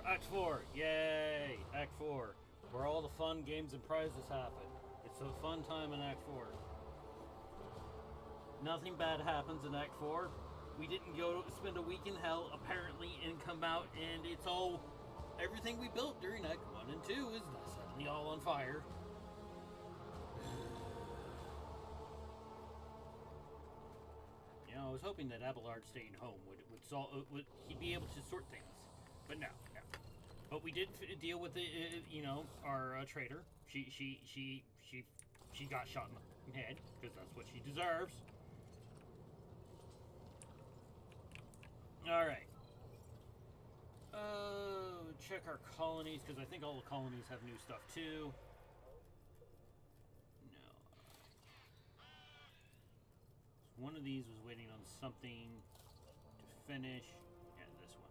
Act 4! Yay! Act 4. Where all the fun games and prizes happen. It's a fun time in Act 4. Nothing bad happens in Act 4. We didn't go to spend a week in hell, apparently, and come out and it's all... Everything we built during Act 1 and 2 is suddenly all on fire. You know, I was hoping that Abelard staying home would he'd be able to sort things. But no. But we did deal with our trader. She got shot in the head because that's what she deserves. All right. Check our colonies because I think all the colonies have new stuff too. No. One of these was waiting on something to finish. Yeah, this one.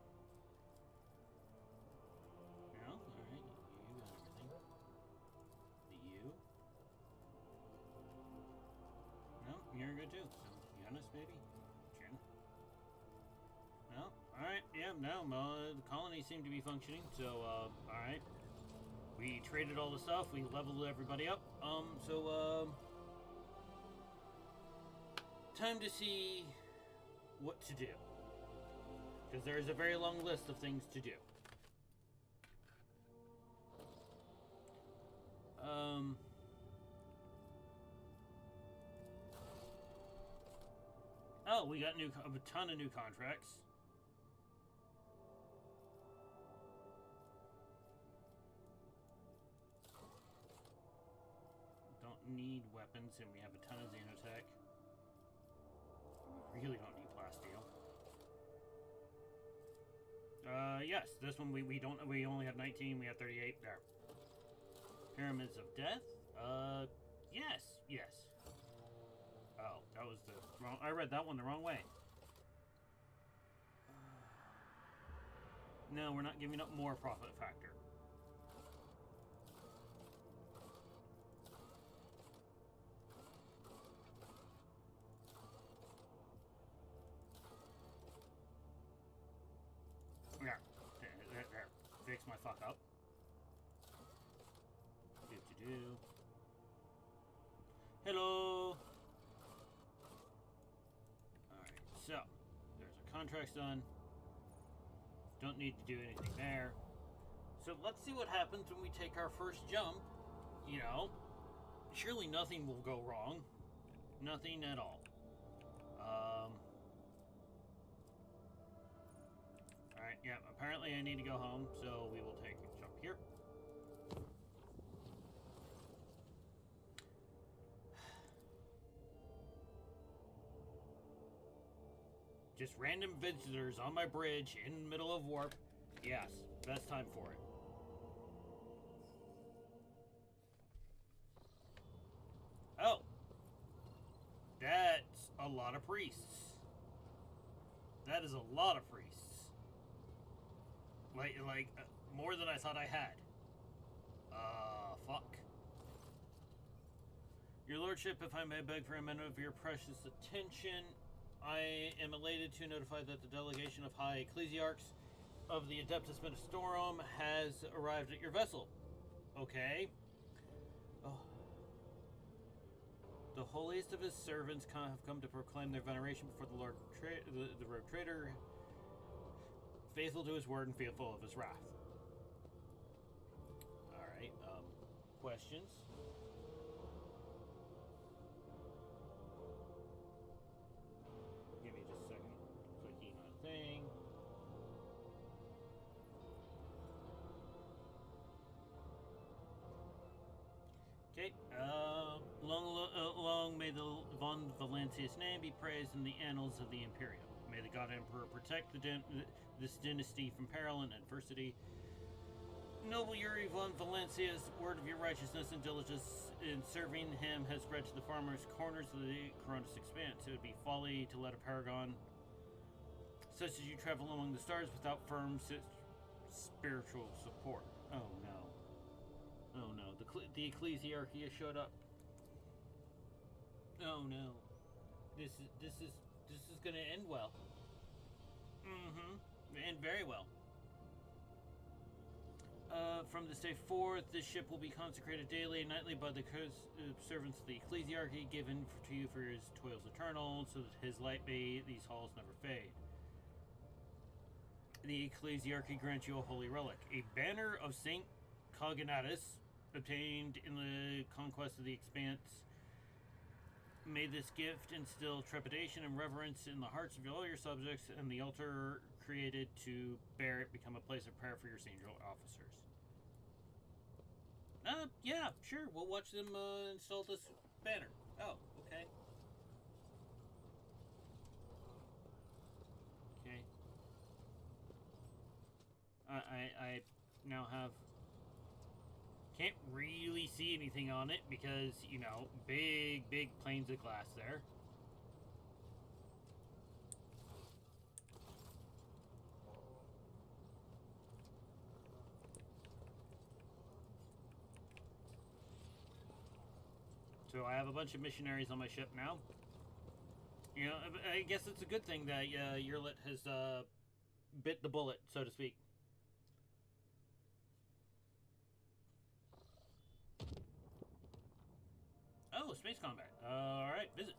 No? Alright, you got everything. You? No, you're good too. So, Giannis, maybe? Jen? No? Alright, yeah, no, the colonies seem to be functioning, so, alright. We traded all the stuff, we leveled everybody up, time to see what to do. Because there is a very long list of things to do. Oh, we got a ton of new contracts. Don't need weapons, and we have a ton of Xenotech. We really don't need plasteel. Yes, this one we only have 19, we have 38 there. Pyramids of Death? Yes. Oh, that was the wrong... I read that one the wrong way. No, we're not giving up more profit factor. There. Fix my fuck up. Do. Hello. Alright, so there's our contracts done. Don't need to do anything there. So let's see what happens when we take our first jump. You know, surely nothing will go wrong. Nothing at all. Alright, yeah, apparently I need to go home, so we will take a jump here. Just random visitors on my bridge in the middle of warp. Yes, best time for it. Oh. That's a lot of priests. That is a lot of priests. Like more than I thought I had. Fuck. Your lordship, if I may beg for a minute of your precious attention, I am elated to notify that the delegation of High Ecclesiarchs of the Adeptus Ministorum has arrived at your vessel. Okay. Oh. The holiest of his servants have come to proclaim their veneration before the the rogue trader, faithful to his word and fearful of his wrath. Alright, questions? Give me just a second. Clicking on a thing. Okay. Long may the von Valentius name be praised in the annals of the Imperium. May the God Emperor protect this dynasty from peril and adversity. Noble Yuri von Valencia's word of your righteousness and diligence in serving him has spread to the farmers' corners of the Coronis expanse. It would be folly to let a paragon such as you travel among the stars without firm spiritual support. Oh no. Oh no. The Ecclesiarchy has showed up. Oh no. This is gonna end well. Mm-hmm. And very well. From this day forth, this ship will be consecrated daily and nightly by the servants of the ecclesiarchy, given to you for his toils eternal, so that his light may these halls never fade. The ecclesiarchy grants you a holy relic, a banner of Saint Cognatus, obtained in the conquest of the Expanse. May this gift instill trepidation and reverence in the hearts of all your subjects, and the altar created to bear it become a place of prayer for your senior officers. Yeah, sure. We'll watch them install this banner. Oh, okay. Okay. I now have... Can't really see anything on it because, you know, big planes of glass there. So I have a bunch of missionaries on my ship now. You know, I guess it's a good thing that Yurlit has bit the bullet, so to speak. Oh, space combat. Alright, visit.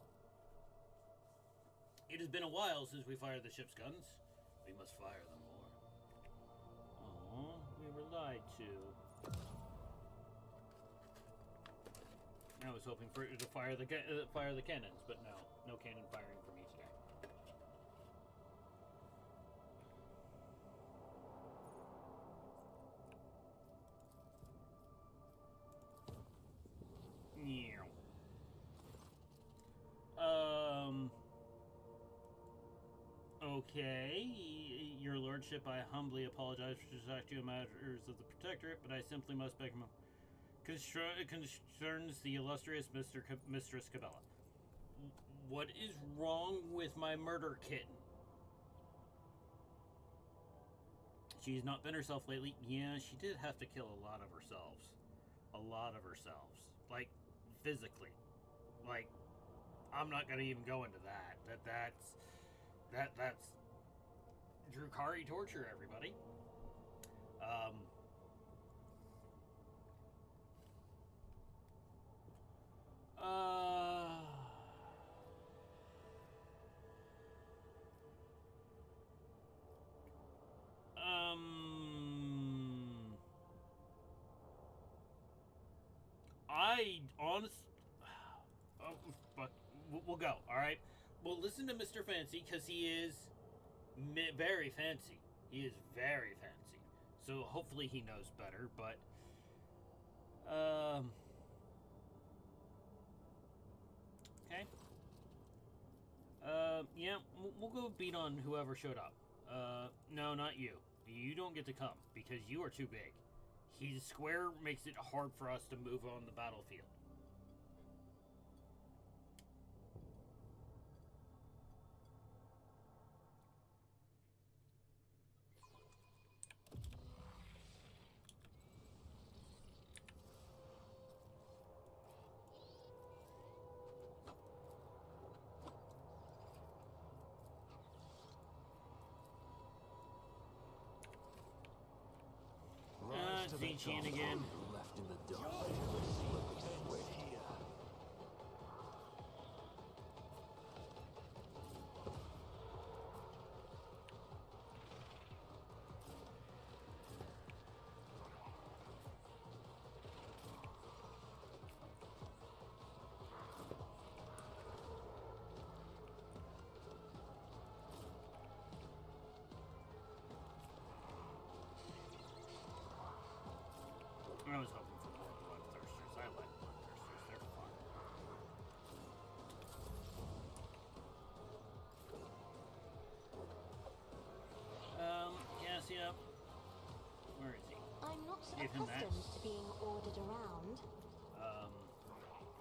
It has been a while since we fired the ship's guns. We must fire them more. Oh, we were lied to. I was hoping for it to fire the cannons, but no cannon firing for me today. Yeah. Okay, your lordship, I humbly apologize for distracting you matters of the Protectorate, but I simply must beg him. Concerns the illustrious Mistress Cabela. What is wrong with my murder kitten? She's not been herself lately. Yeah, she did have to kill a lot of herself. A lot of herself. Like, physically. Like, I'm not gonna even go into that. That's Drukari torture, everybody. I honestly... Oh, fuck. We'll go, alright? Well, listen to Mr. Fancy, because he is very fancy. He is very fancy. So hopefully he knows better, but... Okay. Yeah, we'll go beat on whoever showed up. No, not you. You don't get to come, because you are too big. His square makes it hard for us to move on the battlefield. Zinchian again. Left in the dark. I was hoping for more bloodthirsters. I like bloodthirsters. They're fun. Cassia. Where is he? I'm not Give him that. accustomed to being ordered around.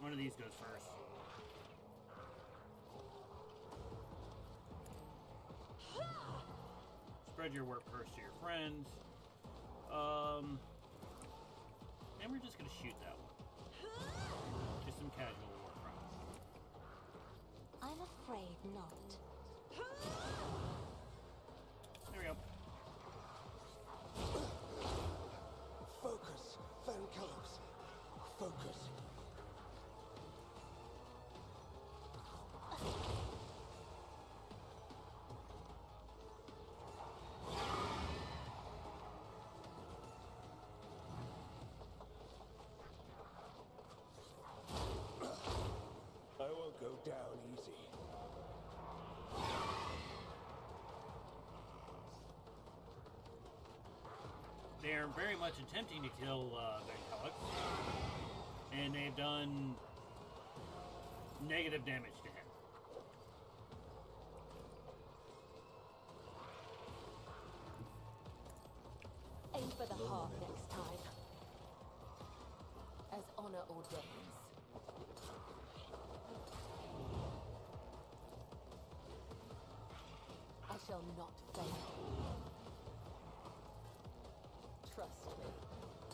One of these goes first. Spread your work first to your friends. And we're just gonna shoot that one. Just some casual war crimes. I'm afraid not. There we go. they're very much attempting to kill Van Kellic, and they've done negative damage to him. Aim for the heart next time. As honor ordains. I shall not fail. Trust me.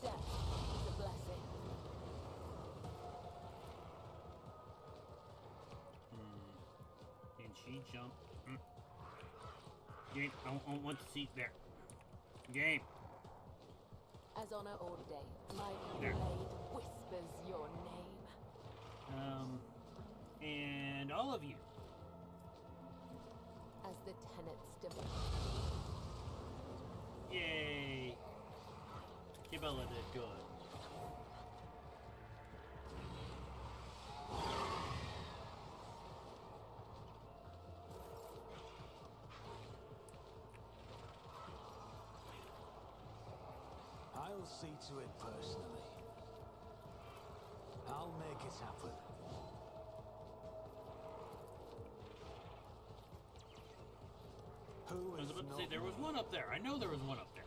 Death is a blessing. Can she jump? Game, I want to see there. Game. As honor ordains, my There. blade whispers your name. And all of you. As the tenets demand. Yay. Kibella did good. I'll see to it personally. I'll make it happen. Who I was is about to not say, there was me? one up there. I know there was one up there.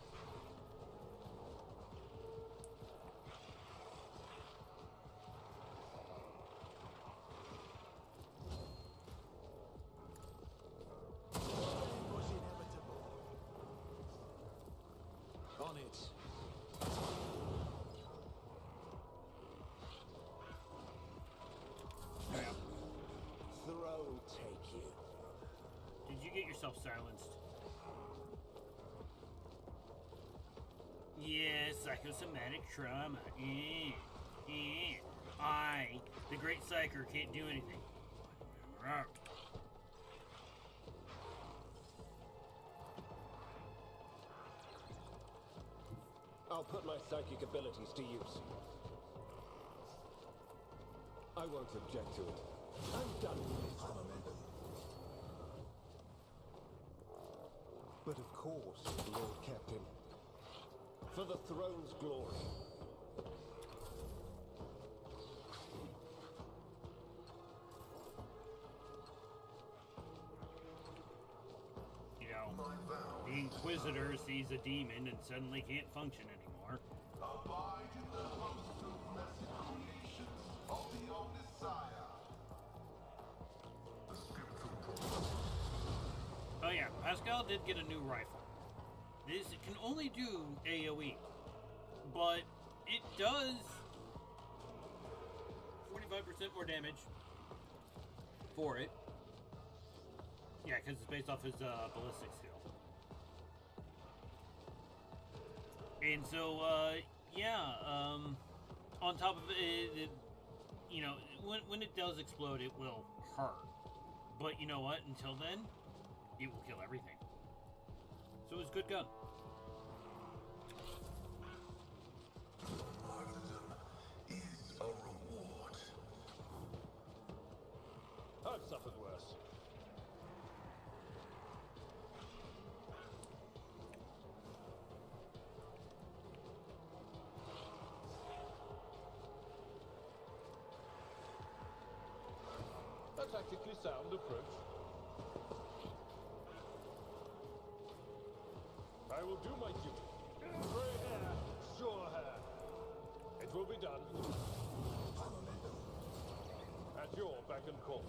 Was inevitable. On it. Throw take you. Did you get yourself silenced? Yes, psychosomatic trauma. I, the great psyker, can't do anything. I'll put my psychic abilities to use. I won't object to it. I'm done with this. But of course, Lord Captain. For the throne's glory. You know, the Inquisitor sees a demon and suddenly can't function anymore. Abide in the host of blessed creations of the Omnissiah. The skeptical prophet. Oh yeah, Pascal did get a new rifle. This can only do AoE, but it does 45% more damage for it. Yeah, because it's based off his ballistic skill. And so, on top of it, you know, when it does explode, it will hurt. But you know what? Until then, it will kill everything. So it's a good gun. Martyrdom is a reward. I've suffered worse. A tactically sound approach. I will do my duty. Grey hair, sure hair. It will be done. At your beck and call.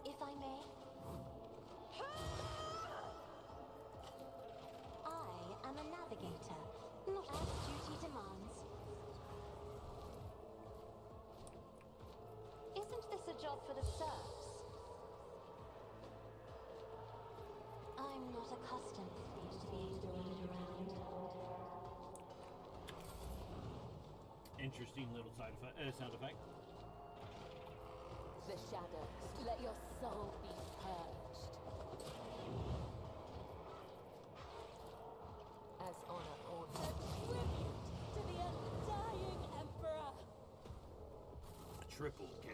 If I may. I am a navigator, not as duty demands. Isn't this a job for the serfs? I'm not accustomed to being ordered around. Interesting little sound effect. The shadows, let your soul be purged. As honor orders, tribute to the undying emperor. Triple kill.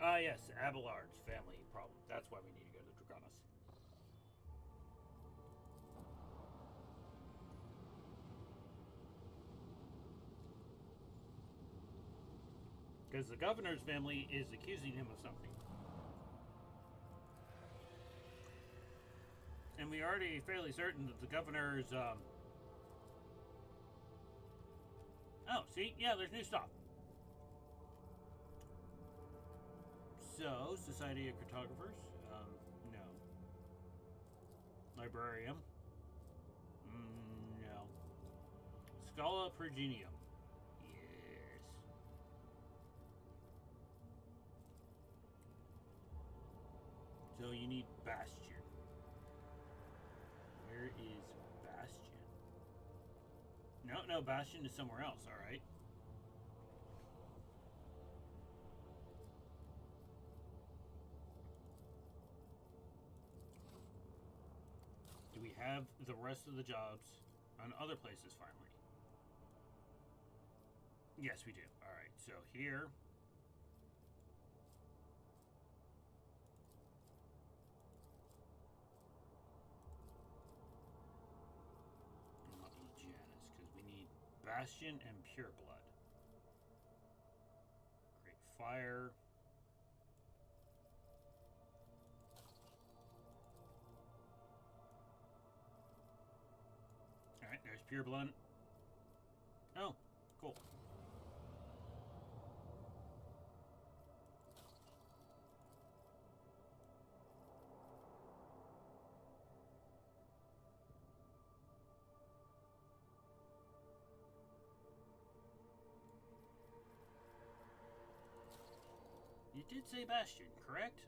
Ah, yes, Abelard's family problem. That's why we need to go to Dragonis. Because the governor's family is accusing him of something. And we are already fairly certain that the governor's, Oh, see? Yeah, there's new stuff. So, Society of Cartographers? No. Librarium? No. Scala Progenium? Yes. So you need Bastion. Where is Bastion? No, Bastion is somewhere else, alright. Do we have the rest of the jobs on other places finally? Yes, we do. Alright, so here. Not Janus, because we need Bastion and Pureblood. Great Fire. Alright, there's Pureblood. Oh, cool. You did say Bastion, correct?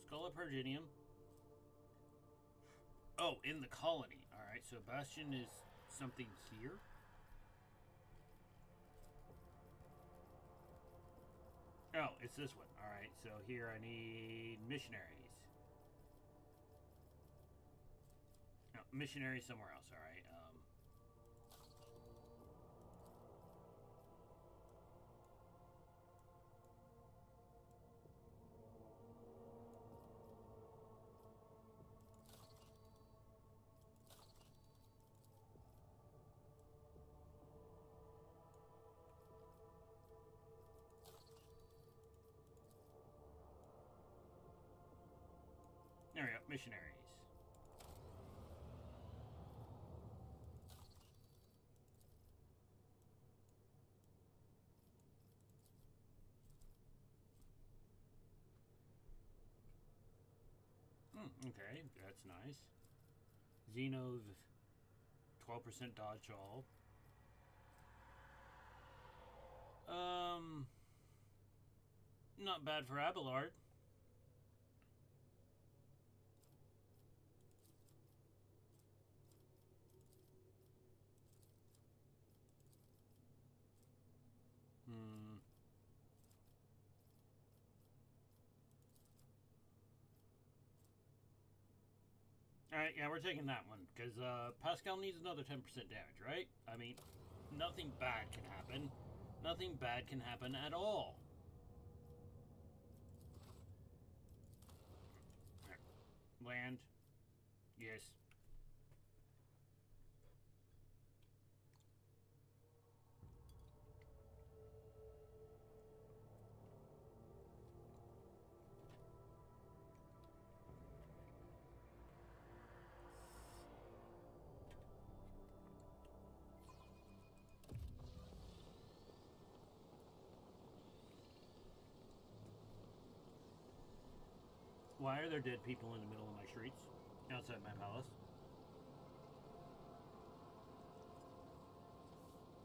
Scala Progenium. Oh, in the colony. Alright, so Bastion is something here? Oh, it's this one. Alright, so here I need missionaries. No, missionaries somewhere else, alright. There we go, missionaries. Okay, that's nice. Xenov, 12% dodge all. Not bad for Abelard. Alright, yeah, we're taking that one, because Pascal needs another 10% damage, right? I mean, nothing bad can happen. Nothing bad can happen at all. Land. Yes. Why are there dead people in the middle of my streets? Outside my palace?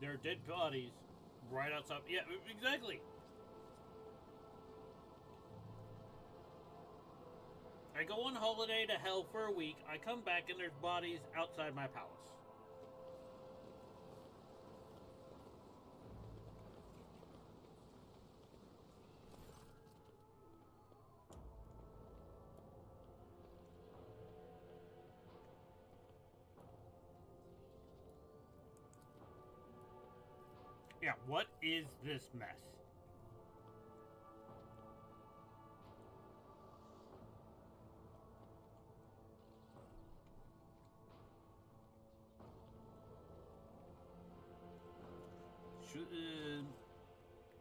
There are dead bodies right outside. Yeah, exactly. I go on holiday to hell for a week. I come back and there's bodies outside my palace. Yeah, what is this mess?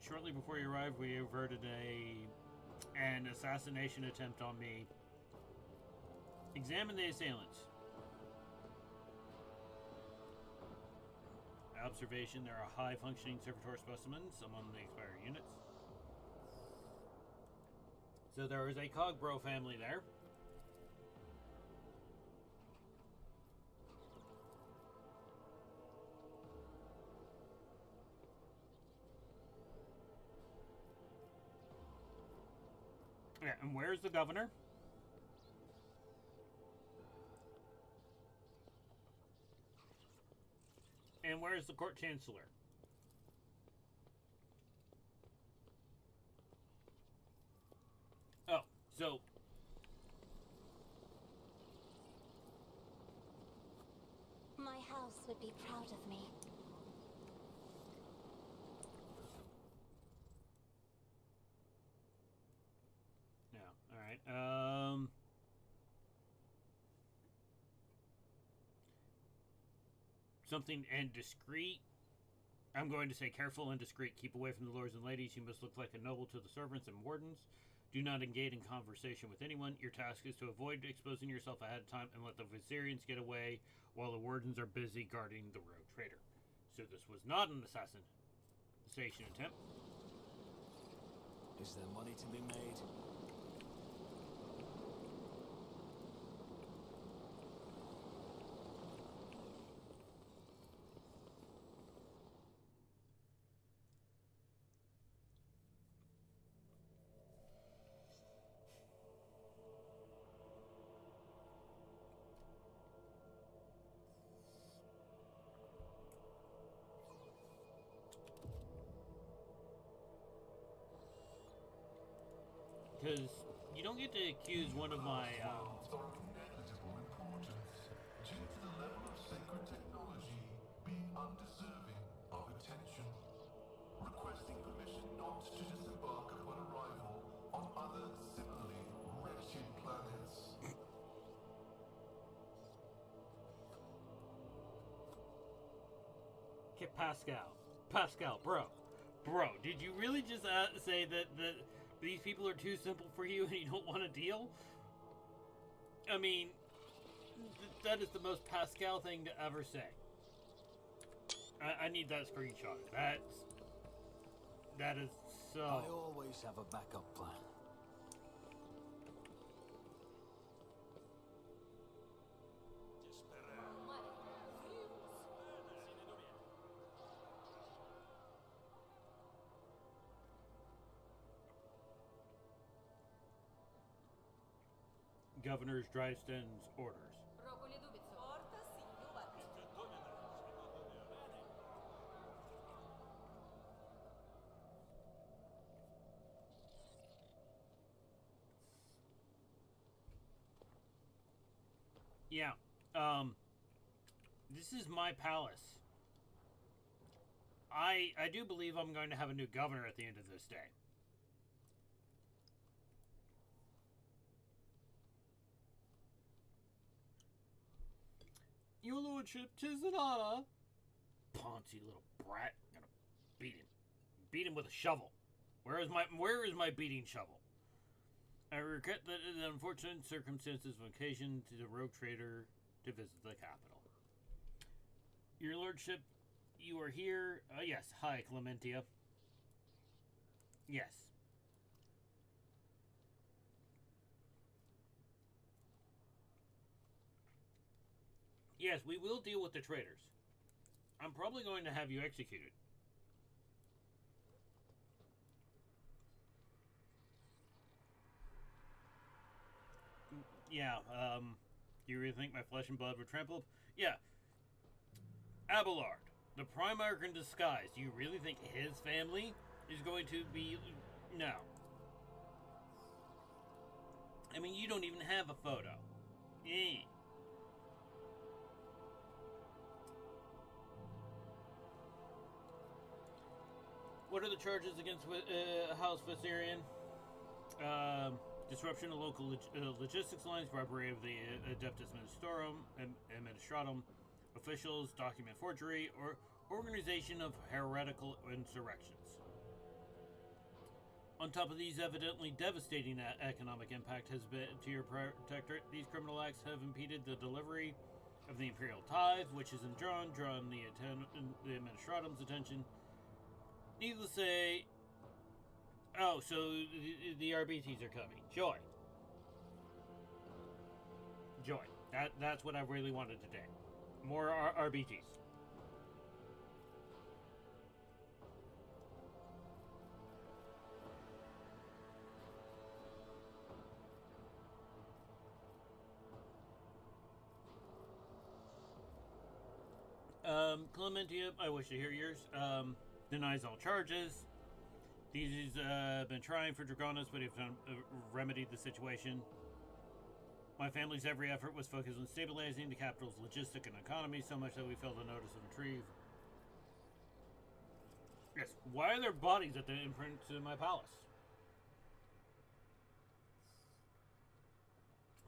Shortly before you arrived, we averted an assassination attempt on me. Examine the assailants. Observation, there are high-functioning servitor specimens among the expired units. So there is a Cogbro family there. Yeah, and where's the governor? And where's the court chancellor? Oh, so... My house would be proud of me. Yeah, alright. Something and discreet. I'm going to say careful and discreet. Keep away from the lords and ladies. You must look like a noble to the servants and wardens. Do not engage in conversation with anyone. Your task is to avoid exposing yourself ahead of time and let the Vizierians get away while the wardens are busy guarding the rogue trader. So this was not an assassination attempt. Is there money to be made? Because you don't get to accuse one of my... Are of negligible importance due to the level of sacred technology being undeserving of attention. Requesting permission not to disembark upon arrival on other similarly wretched planets. Okay, Pascal, bro, did you really just say that these people are too simple for you and you don't want to deal? I mean, that is the most Pascal thing to ever say. I need that screenshot. That is so... I always have a backup plan. Governor's Drysden's orders. Yeah, this is my palace. I do believe I'm going to have a new governor at the end of this day. Your lordship, 'tis an honor. Poncy little brat. I'm gonna beat him. Beat him with a shovel. Where is my beating shovel? I regret that the unfortunate circumstances of occasion to the rogue trader to visit the capital. Your lordship, you are here. Yes. Hi, Clementia. Yes. Yes, we will deal with the traitors. I'm probably going to have you executed. Yeah, you really think my flesh and blood were trampled? Yeah. Abelard, the Primarch in disguise. Do you really think his family is going to be... No. I mean, you don't even have a photo. Eh. What are the charges against House Viserion? Disruption of local logistics lines, robbery of the Adeptus Administratum officials, document forgery, or organization of heretical insurrections. On top of these evidently devastating economic impact has been to your protectorate, these criminal acts have impeded the delivery of the imperial tithe, which is drawn the Administratum's attention. Needless to say, oh, so the RBTs are coming. Joy. Joy. That's what I really wanted today. More RBTs. Clementia, I wish to hear yours. Denies all charges. These been trying for Dragonis, but have remedied the situation. My family's every effort was focused on stabilizing the capital's logistic and economy, so much that we failed to notice and retrieve. Yes, why are there bodies at the entrance to my palace?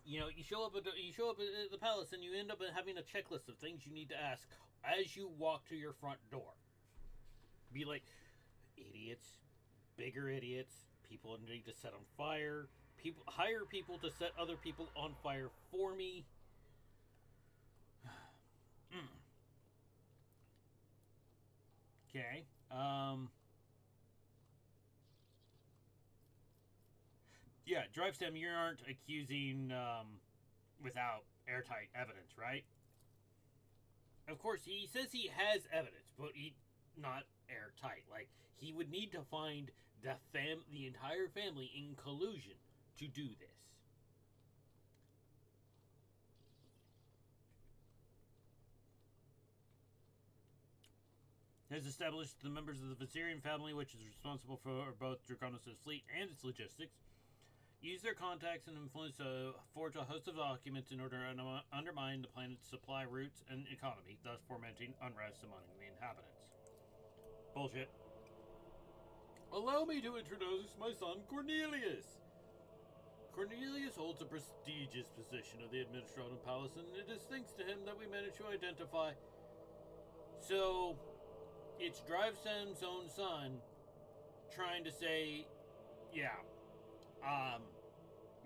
You know, you show up at the palace and you end up having a checklist of things you need to ask as you walk to your front door. Be like, idiots, bigger idiots, people need to set on fire, hire people to set other people on fire for me. Okay. Yeah, Drivestem, you aren't accusing without airtight evidence, right? Of course, he says he has evidence, but not airtight. Like, he would need to find the entire family in collusion to do this. Has established the members of the Viserion family, which is responsible for both Draconis' fleet and its logistics, use their contacts and influence to forge a host of documents in order to undermine the planet's supply routes and economy, thus fomenting unrest among the inhabitants. Bullshit. Allow me to introduce my son, Cornelius. Cornelius holds a prestigious position of the Administratum Palace, and it is thanks to him that we managed to identify. So, it's Drivestem's own son trying to say, yeah,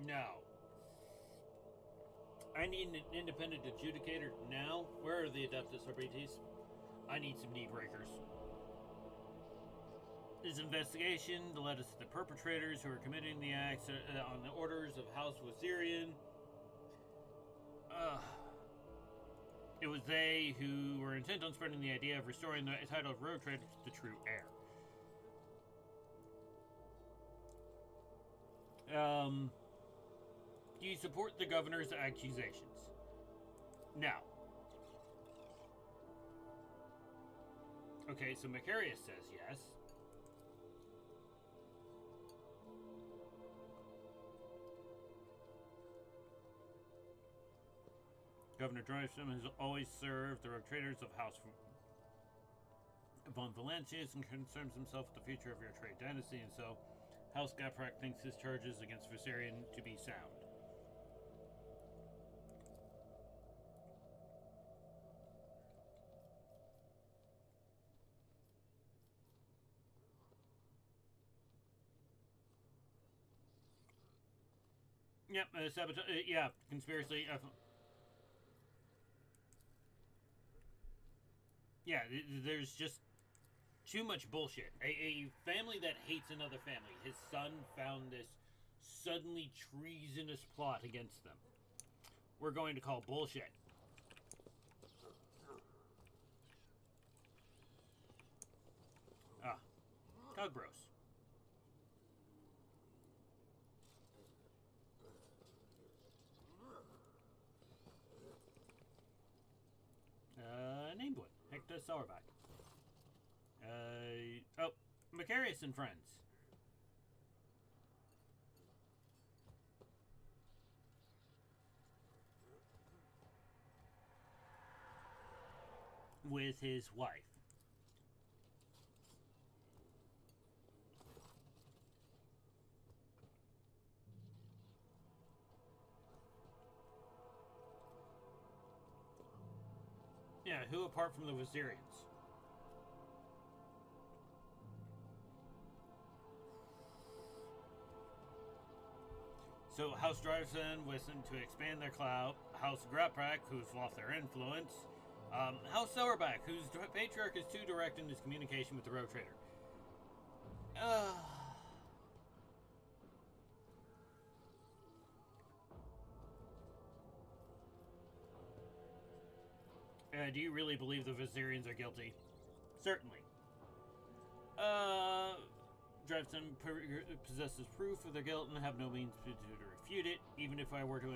no. I need an independent adjudicator now. Where are the Adeptus Arbites? I need some knee breakers. This investigation led us to the perpetrators who are committing the acts on the orders of House Viserion. It was they who were intent on spreading the idea of restoring the title of road trade to the true heir. Do you support the governor's accusations? No. Okay, so Macarius says yes. Governor Drivestem has always served the rogue traders of House von Valancius and concerns himself with the future of your trade dynasty, and so House Gaprak thinks his charges against Viserion to be sound. Yep, yeah, conspiracy. Yeah, there's just too much bullshit. A family that hates another family. His son found this suddenly treasonous plot against them. We're going to call bullshit. Cogbros. Sauerback. Oh, Macarius and friends. With his wife. Yeah, who apart from the Viserians? So House Driveson listened to expand their clout. House Graprak, who's lost their influence. House Sauerback, whose patriarch is too direct in his communication with the Road Trader. Do you really believe the Viserians are guilty? Certainly. Drevson possesses proof of their guilt and have no means to refute it. Even if I were to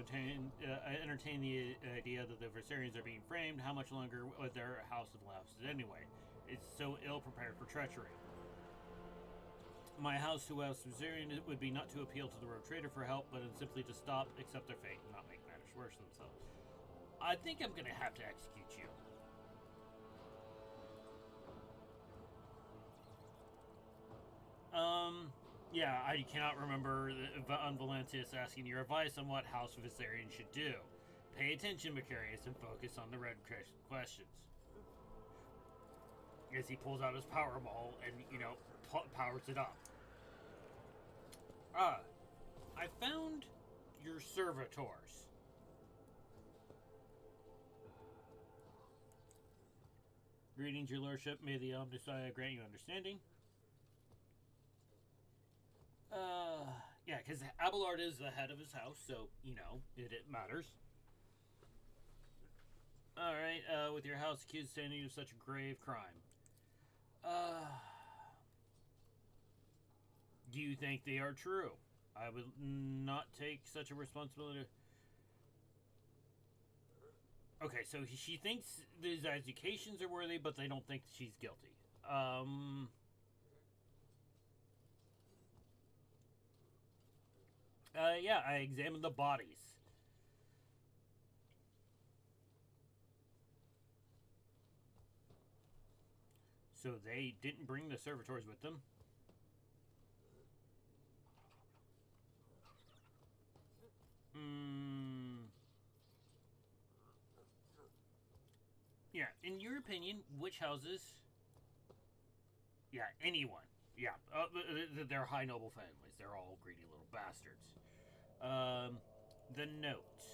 entertain the idea that the Viserians are being framed, how much longer would their house have lasted anyway? It's so ill prepared for treachery. My house to House Viserian would be not to appeal to the Road Trader for help, but simply to stop, accept their fate, and not make matters worse themselves. I think I'm gonna have to execute you. Yeah, I cannot remember Von Valentius asking your advice on what House Viserion should do. Pay attention, Macarius, and focus on the red questions. As he pulls out his power ball and, powers it up. I found your servitors. Greetings, your lordship. May the Omnissiah grant you understanding. Yeah, because Abelard is the head of his house, so, it matters. Alright, with your house accused standing of such a grave crime. Do you think they are true? I would not take such a responsibility. Okay, so she thinks these accusations are worthy, but they don't think she's guilty. Yeah, I examined the bodies. So they didn't bring the servitors with them. Yeah, in your opinion, which houses? Yeah, anyone. Yeah, they're high noble families. They're all greedy little bastards. The note.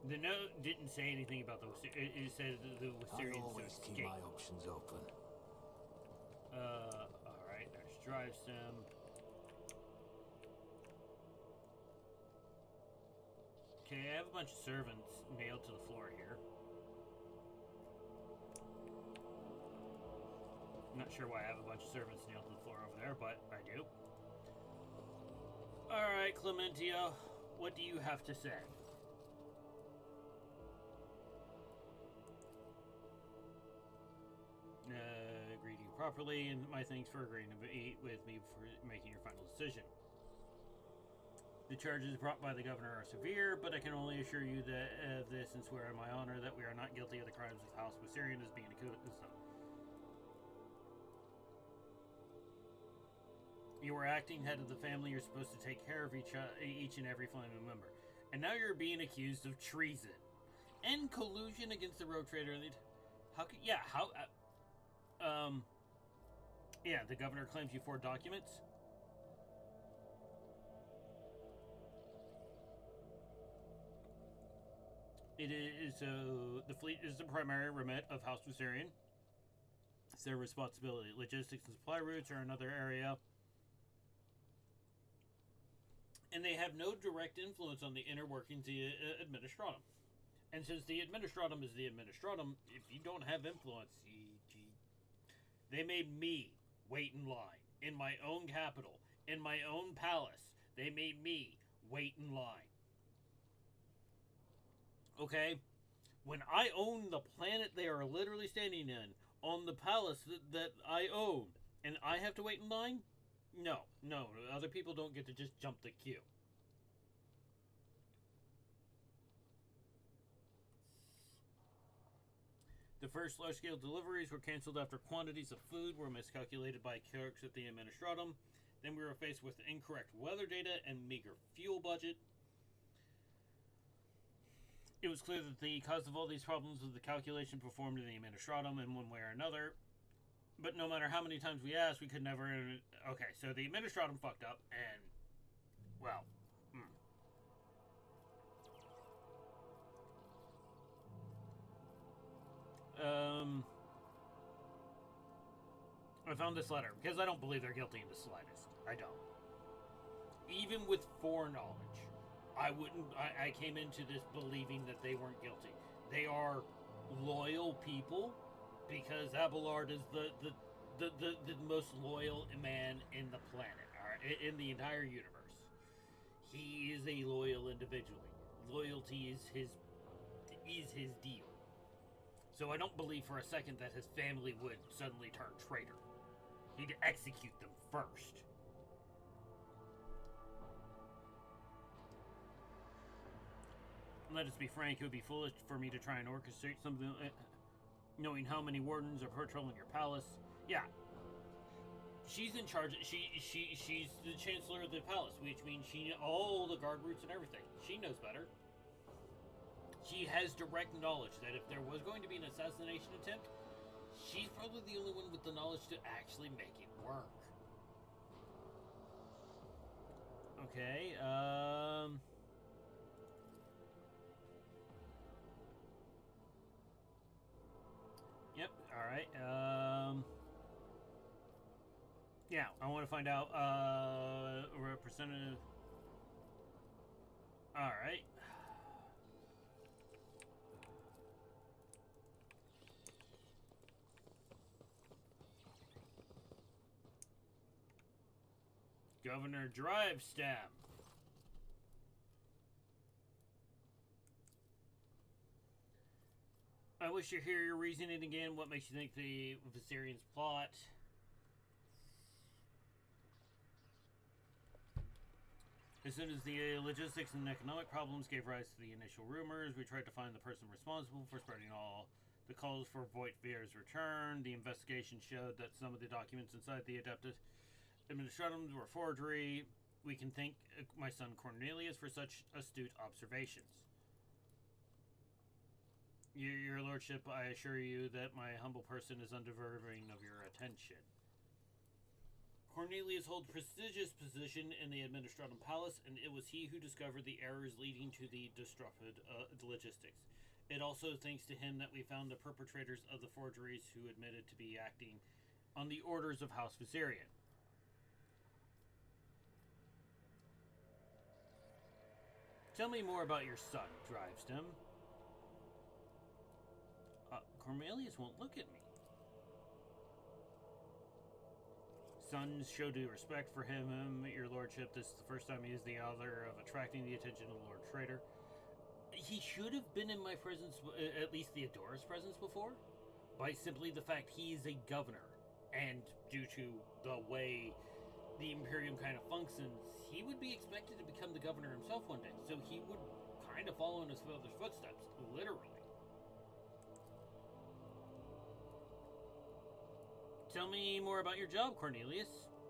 The note didn't say anything about those. It said the Wisterians I always keep my options open. Alright, there's drive sim. Okay, I have a bunch of servants nailed to the floor here. I'm not sure why I have a bunch of servants nailed to the floor over there, but I do. Alright, Clementio, what do you have to say? Greeting properly, and my thanks for agreeing to meet with me for making your final decision. The charges brought by the governor are severe, but I can only assure you that of this and swear on my honor that we are not guilty of the crimes of House Viserion as being accused of. You were acting head of the family. You're supposed to take care of each and every family member, and now you're being accused of treason and collusion against the Road Trader. How could? Yeah, how? Yeah, the governor claims you forged documents. It is the fleet is the primary remit of House Viserion. It's their responsibility. Logistics and supply routes are another area. And they have no direct influence on the inner workings of the Administratum. And since the Administratum is the Administratum, if you don't have influence, they made me wait in line in my own capital In my own palace, they made me wait in line. Okay? When I own the planet they are literally standing in, on the palace that I own, and I have to wait in line? No, other people don't get to just jump the queue. The first large-scale deliveries were canceled after quantities of food were miscalculated by clerks at the Administratum. Then we were faced with incorrect weather data and meager fuel budget. It was clear that the cause of all these problems was the calculation performed in the Administratum in one way or another. But no matter how many times we asked, we could never... Okay, so the Administratum fucked up, and... Well... I found this letter, because I don't believe they're guilty in the slightest. I don't. Even with foreknowledge, I came into this believing that they weren't guilty. They are loyal people, because Abelard is the most loyal man in the planet, in the entire universe. He is a loyal individual. Loyalty is his deal. So I don't believe for a second that his family would suddenly turn traitor. He'd execute them first. Let us be frank, it would be foolish for me to try and orchestrate something, knowing how many wardens are patrolling your palace. Yeah. She's in charge. She's the chancellor of the palace, which means she knows all the guard routes and everything. She knows better. She has direct knowledge that if there was going to be an assassination attempt, she's probably the only one with the knowledge to actually make it work. Okay, Yep, alright, yeah, I want to find out, representative... Alright. Governor Drivestem. I wish to hear your reasoning again. What makes you think the Viserions plot? As soon as the logistics and economic problems gave rise to the initial rumors, we tried to find the person responsible for spreading all the calls for Voigtvir's return. The investigation showed that some of the documents inside the Adeptus Administratums were forgery. We can thank my son Cornelius for such astute observations. Your lordship, I assure you that my humble person is undeserving of your attention. Cornelius holds prestigious position in the Administratum Palace, and it was he who discovered the errors leading to the disrupted logistics. It also thanks to him that we found the perpetrators of the forgeries who admitted to be acting on the orders of House Viserion. Tell me more about your son, Drivestem. Cornelius won't look at me. Son showed due respect for him, your lordship. This is the first time he is the author of attracting the attention of Lord Traitor. He should have been in my presence, at least Theodora's presence before, by simply the fact he is a governor, and due to the way the Imperium kind of functions, he would be expected to become the governor himself one day, so he would kind of follow in his father's footsteps, literally. Tell me more about your job, Cornelius.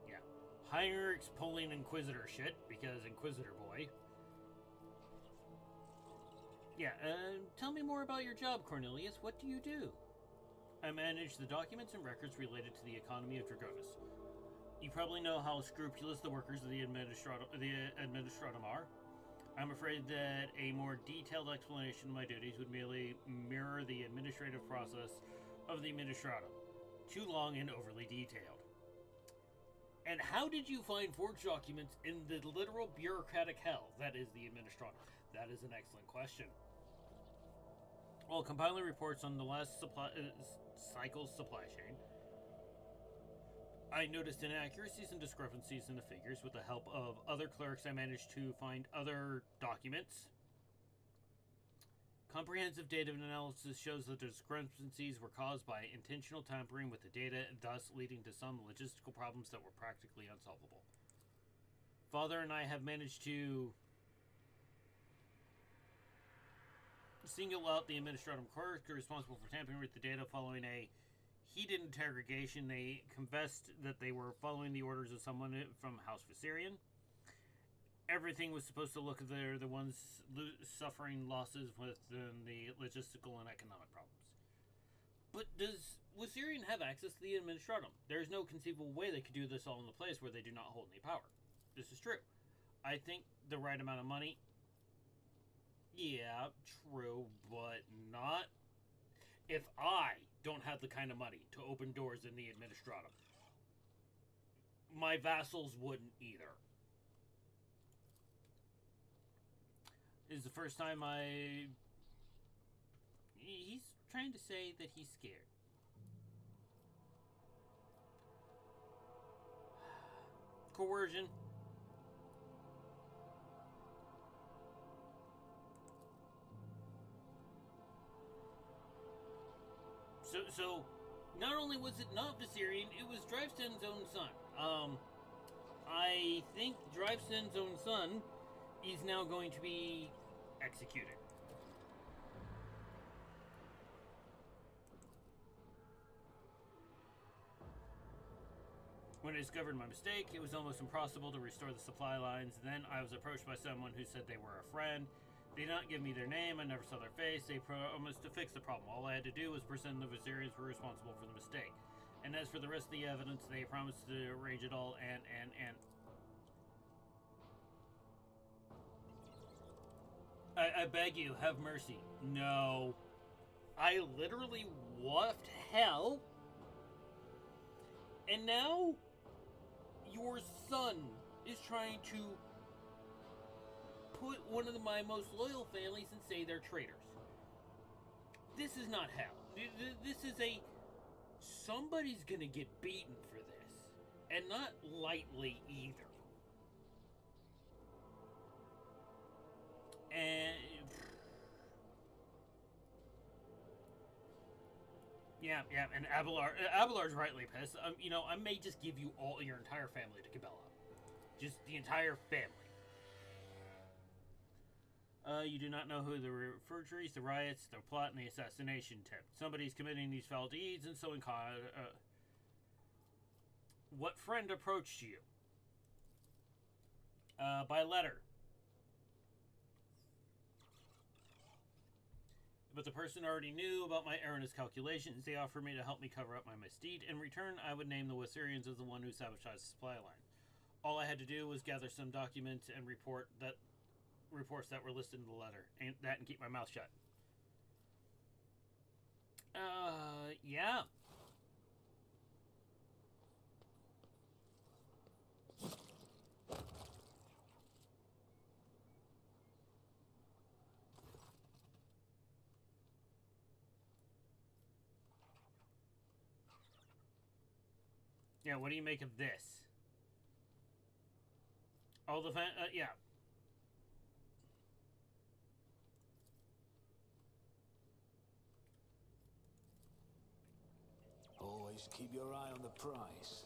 Yeah. Heinrich's pulling Inquisitor shit, because Inquisitor boy. Yeah, tell me more about your job, Cornelius. What do you do? I manage the documents and records related to the economy of Dragonis. You probably know how scrupulous the workers of the Administratum are. I'm afraid that a more detailed explanation of my duties would merely mirror the administrative process of the Administratum. Too long and overly detailed. And how did you find forged documents in the literal bureaucratic hell that is the Administratum? That is an excellent question. Well, compiling reports on the last cycle's supply chain, I noticed inaccuracies and discrepancies in the figures. With the help of other clerics, I managed to find other documents. Comprehensive data analysis shows that the discrepancies were caused by intentional tampering with the data, thus leading to some logistical problems that were practically unsolvable. Father and I have managed to single out the administrative clerk responsible for tampering with the data. Following a heated interrogation, they confessed that they were following the orders of someone from House Viserion. Everything was supposed to look like they're the ones suffering losses within the logistical and economic problems. But does Viserion have access to the Administratum? There's no conceivable way they could do this all in a place where they do not hold any power. This is true. I think the right amount of money, yeah, true, but not if I don't have the kind of money to open doors in the Administratum. My vassals wouldn't either. This is the first time he's trying to say that he's scared. Coercion. So not only was it not Viserion, it was Drivesten's own son. I think Drivesten's own son is now going to be executed. When I discovered my mistake, it was almost impossible to restore the supply lines. Then I was approached by someone who said they were a friend. They did not give me their name. I never saw their face. They promised to fix the problem. All I had to do was pretend the Viserions were responsible for the mistake. And as for the rest of the evidence, they promised to arrange it all and I beg you, have mercy. No. I literally left hell. And now your son is trying to put one of my most loyal families and say they're traitors. This is not hell. This is somebody's gonna get beaten for this. And not lightly either. And yeah, and Abelard's rightly pissed. I may just give you all your entire family to Cabela. Just the entire family. You do not know who the forgeries, the riots, the plot, and the assassination attempt. Somebody's committing these foul deeds, and so in what friend approached you? By letter. But the person already knew about my erroneous calculations. They offered me to help me cover up my misdeed. In return, I would name the Viserions as the one who sabotaged the supply line. All I had to do was gather some documents and reports that were listed in the letter, and keep my mouth shut. Yeah. Yeah, what do you make of this? All the yeah. Always keep your eye on the prize.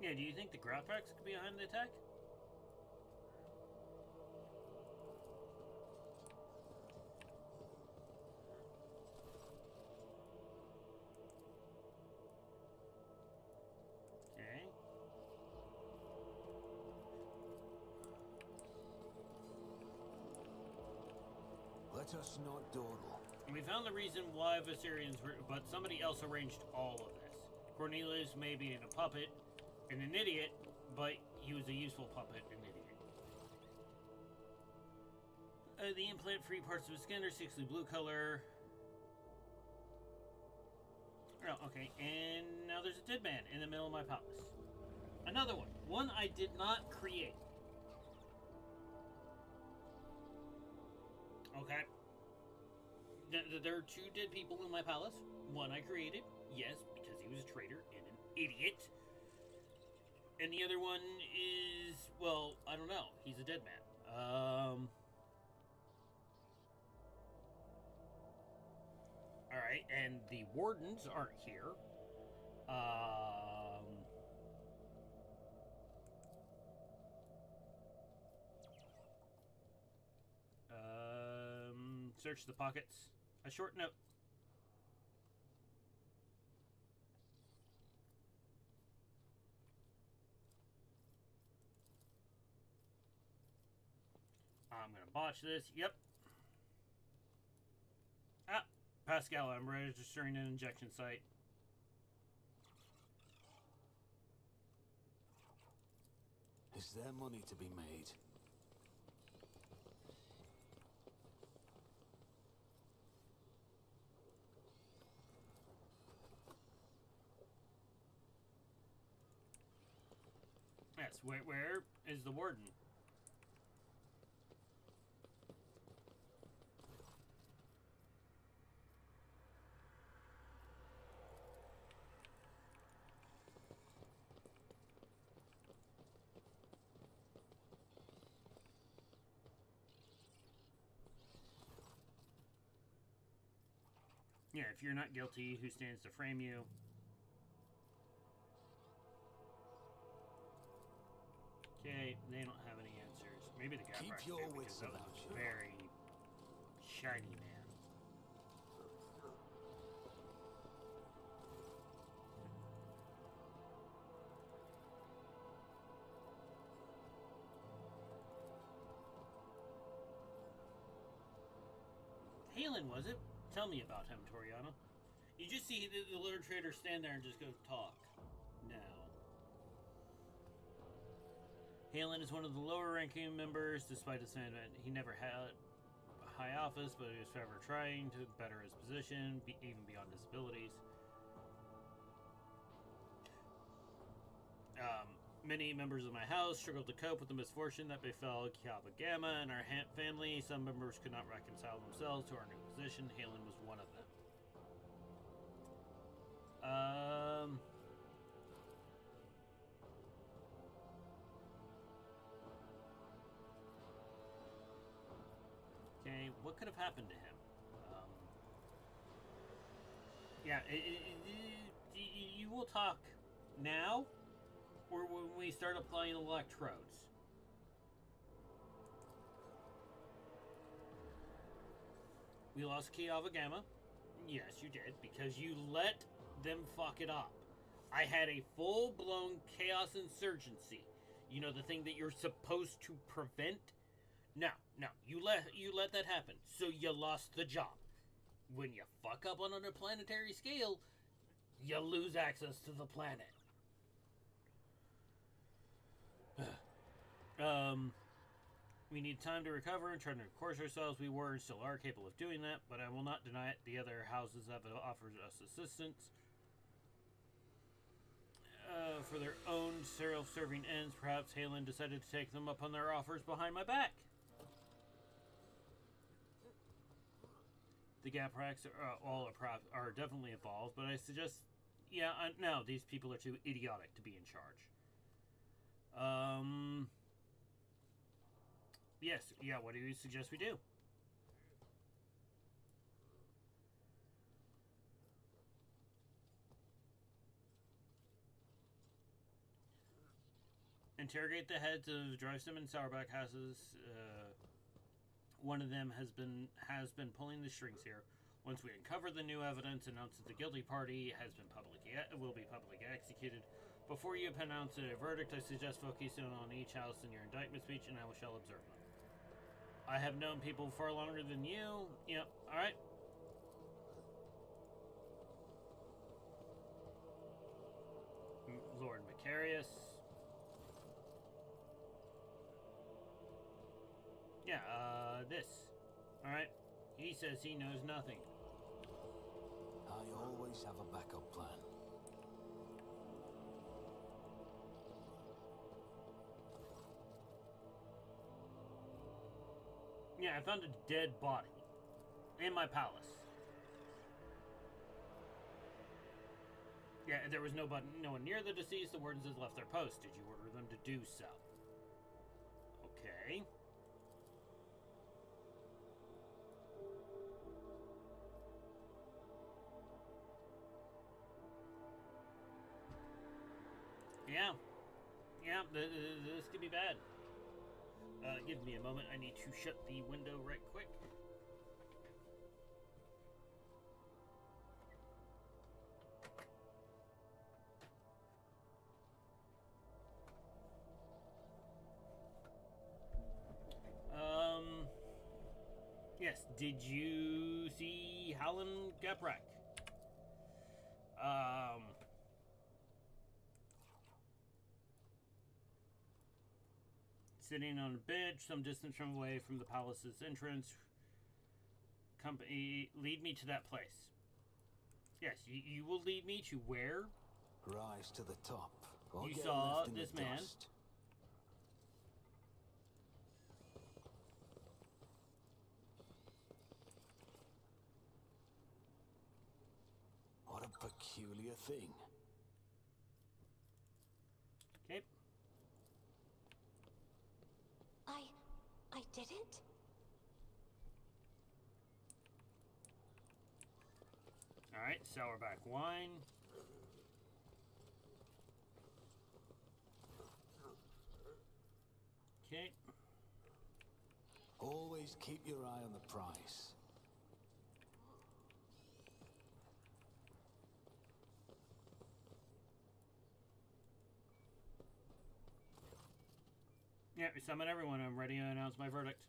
Yeah, do you think the Graphics could be behind the attack? Okay. Let us not dawdle. And we found the reason why Viserions were, but somebody else arranged all of this. Cornelius may be a puppet and an idiot, but he was a useful puppet and idiot. The implant-free parts of his skin are sickly blue color. Oh, okay, and now there's a dead man in the middle of my palace. Another one. One I did not create. Okay. There are 2 dead people in my palace. One I created, yes, because he was a traitor and an idiot. And the other one is, well, I don't know. He's a dead man. Alright, and the wardens aren't here. Search the pockets. A short note. I'm gonna botch this. Yep. Ah, Pascal, I'm registering an injection site. Is there money to be made? Yes, where is the warden? Yeah, if you're not guilty, who stands to frame you? Okay, they don't have any answers. Maybe the guy Keep practiced your it because wits that was about a you. very shiny man. Halen, was it? Tell me about him, Toriano. You just see the little trader stand there and just go talk. No. Halen is one of the lower ranking members, despite his assignment. He never had a high office, but he was forever trying to better his position, even beyond his abilities. Many members of my house struggled to cope with the misfortune that befell Kappa Gamma and our family. Some members could not reconcile themselves to our new position. Halen was one of them. Okay, what could have happened to him? Yeah, you will talk now, or when we start applying electrodes. We lost Kiava Gamma. Yes, you did, because you let them fuck it up. I had a full-blown chaos insurgency. You know, the thing that you're supposed to prevent? No, you let that happen, so you lost the job. When you fuck up on a planetary scale, you lose access to the planet. We need time to recover and try to course ourselves. We were and still are capable of doing that, but I will not deny it. The other houses have offered us assistance for their own self-serving ends. Perhaps Halen decided to take them up on their offers behind my back. The gap racks are definitely involved, but I suggest, no, these people are too idiotic to be in charge. Yes, what do you suggest we do? Interrogate the heads of Drivestem and Sourback houses. One of them has been pulling the strings here. Once we uncover the new evidence, announce that the guilty party will be publicly executed. Before you pronounce a verdict, I suggest focusing on each house in your indictment speech, and I shall observe them. I have known people far longer than you. Yep, alright. Lord Macarius. Yeah, this. Alright. He says he knows nothing. I always have a backup plan. Yeah, I found a dead body in my palace. Yeah, there was no one near the deceased. The wardens has left their post. Did you order them to do so? Okay. Yeah. Yeah, this could be bad. Give me a moment. I need to shut the window right quick. Yes, did you see Hallen Gaprak? Sitting on a bench some distance away from the palace's entrance. Company, lead me to that place. Yes, you will lead me to where? Rise to the top. Or You get saw left in this the man. dust. What a peculiar thing. Okay. I did it? Alright, sourback wine. Okay. Always keep your eye on the prize. Yeah, we summon everyone. I'm ready to announce my verdict.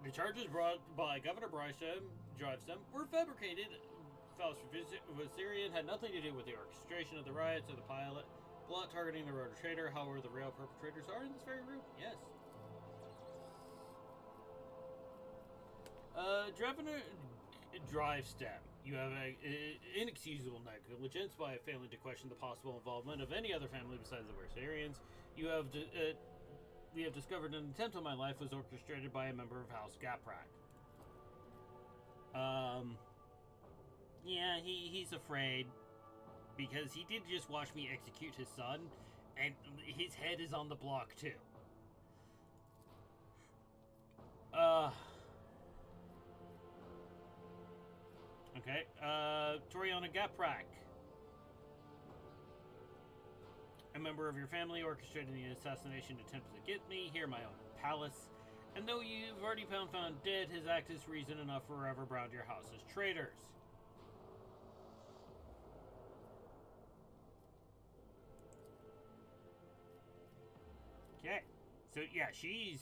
The charges brought by Governor Drivestem were fabricated. Faust Viserion had nothing to do with the orchestration of the riots or the plot targeting the rotor trader. However, the real perpetrators are in this very room. Yes. Governor Drivestem, you have an inexcusable negligence by failing to question the possible involvement of any other family besides the Viserions. We have discovered an attempt on my life was orchestrated by a member of House Gaprak. Yeah, he's afraid because he did just watch me execute his son, and his head is on the block too. Okay, Toriana Gaprak. A member of your family orchestrated the assassination attempt against me here in my own palace. And though you've already found dead, his act is reason enough for forever brand your house as traitors. Okay. So, yeah, she's...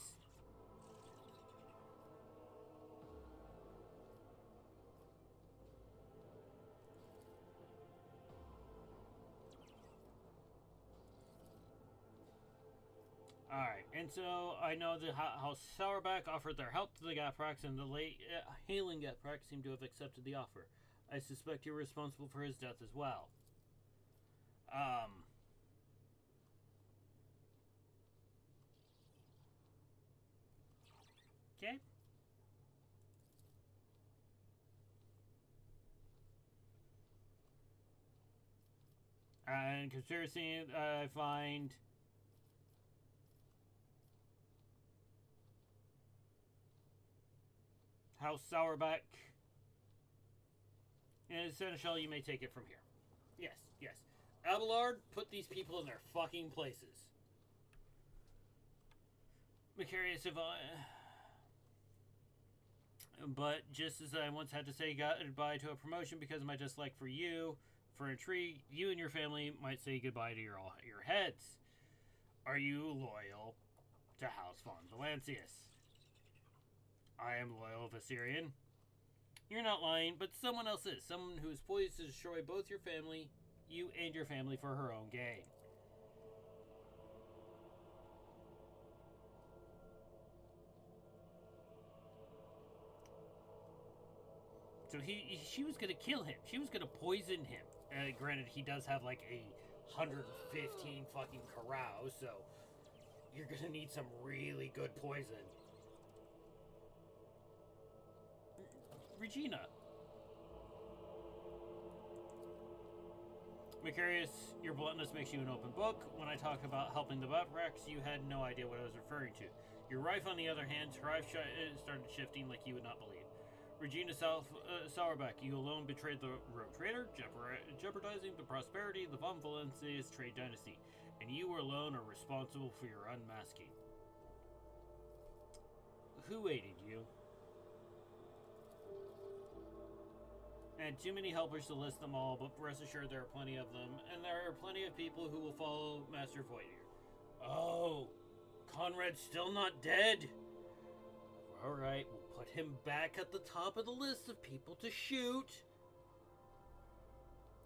Alright, and so I know that House Sourback offered their help to the Gapraks, and the late Hailing Gaprak seem to have accepted the offer. I suspect you're responsible for his death as well. Okay. And conspiracy, I find... House Sourback. In Seneschal, you may take it from here. Yes, yes. Abelard, put these people in their fucking places. Macarius, if I... But just as I once had to say goodbye to a promotion because of my dislike for you, for intrigue, you and your family might say goodbye to your heads. Are you loyal to House von Valancius? I am loyal, Viserion. You're not lying, but someone else is. Someone who is poised to destroy both your family, you and your family for her own gain. So she was going to kill him. She was going to poison him Granted, he does have like a 115 fucking carouse, so you're gonna need some really good poison. Regina. Macarius, your bluntness makes you an open book. When I talk about helping the Butt-Racks, you had no idea what I was referring to. Your wife, on the other hand, her eyes started shifting like you would not believe. Regina Sauerbeck, you alone betrayed the Rogue Trader, jeopardizing the prosperity of the Von Valencia's trade dynasty, and you alone are responsible for your unmasking. Who aided you? And too many helpers to list them all, but rest assured there are plenty of them, and there are plenty of people who will follow Master Voidier. Oh, Conrad's still not dead? Alright, we'll put him back at the top of the list of people to shoot.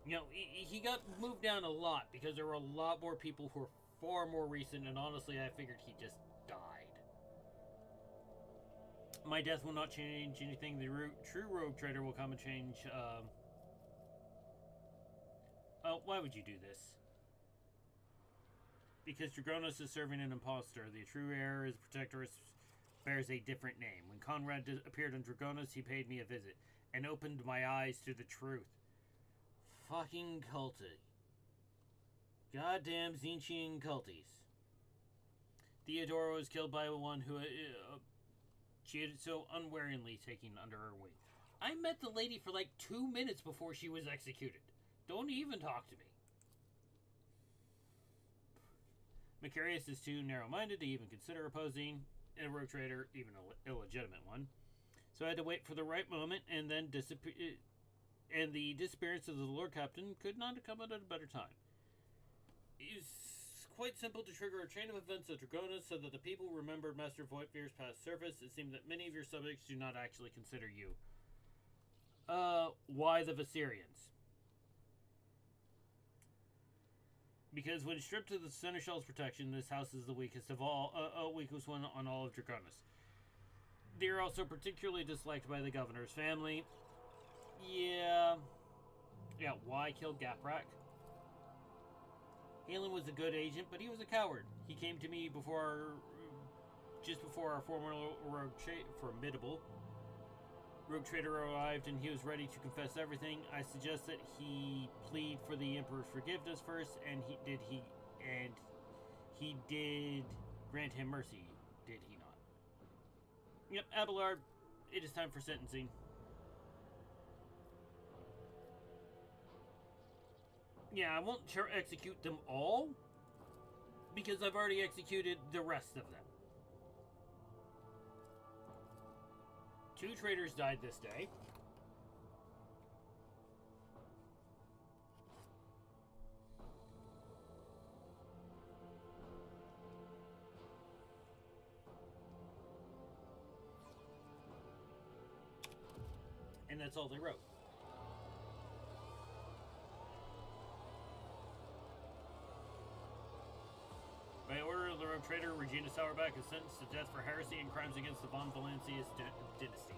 You know, he got moved down a lot because there were a lot more people who were far more recent, and honestly, I figured he just died. My death will not change anything. The true Rogue Trader will come and change. Why would you do this? Because Dragonos is serving an impostor. The true heir is Protectorus bears a different name. When Conrad appeared on Dragonos, he paid me a visit and opened my eyes to the truth. Fucking culty. Goddamn Zinchian culties. Theodora was killed by one who she had so unwaringly taken under her wing. I met the lady for like 2 minutes before she was executed. Don't even talk to me. Macarius is too narrow-minded to even consider opposing a Rogue Trader, even an illegitimate one. So I had to wait for the right moment, and then and the disappearance of the Lord Captain could not have come at a better time. It's quite simple to trigger a chain of events at Dragonis so that the people remembered Master Voidfear's past service. It seemed that many of your subjects do not actually consider you. Why the Viserions? Because when stripped of the Seneschal's protection, this house is the weakest of all, weakest one on all of Draconis. They are also particularly disliked by the governor's family. Yeah, why kill Gaprak? Halen was a good agent, but he was a coward. He came to me just before our formidable Rogue Trader arrived, and he was ready to confess everything. I suggest that he plead for the Emperor's forgiveness first, and he did grant him mercy, did he not? Yep, Abelard, it is time for sentencing. Yeah, I won't execute them all, because I've already executed the rest of them. 2 traitors died this day. And that's all they wrote. By order of the Rogue Trader, Regina Sauerbeck is sentenced to death for heresy and crimes against the Von Valencia's dynasty.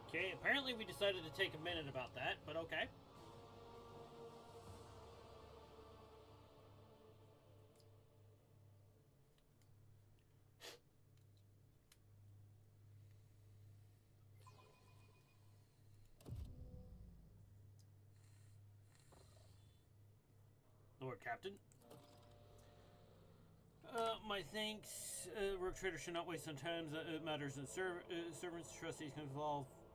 Okay, apparently we decided to take a minute about that, but okay. Lord Captain. My thanks. Rogue Trader should not waste on time. Matters that servants, trustees can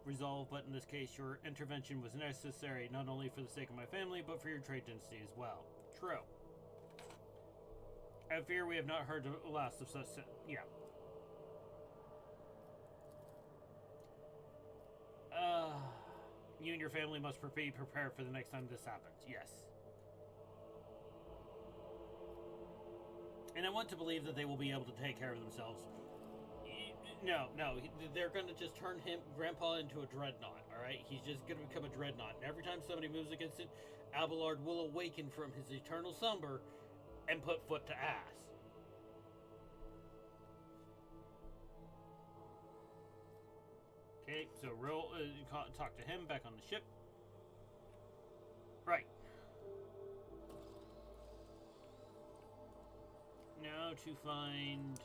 resolve, but in this case, your intervention was necessary, not only for the sake of my family, but for your trade dynasty as well. True. I fear we have not heard the last of such... Yeah. You and your family must be prepared for the next time this happens. Yes. And I want to believe that they will be able to take care of themselves. No, they're going to just turn Grandpa into a dreadnought, alright? He's just going to become a dreadnought. And every time somebody moves against it, Abelard will awaken from his eternal slumber and put foot to ass. Okay, so talk to him back on the ship. Right. Now to find...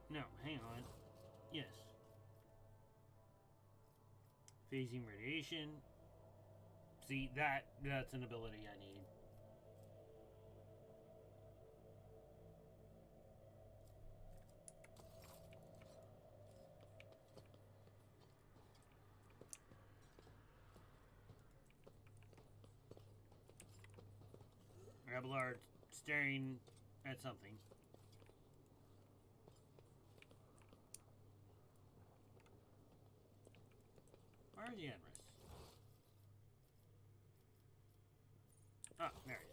No, hang on. Yes. Phasing radiation. See, that's an ability I need. Abelard staring at something. Where are the Emrys? Ah, there he is.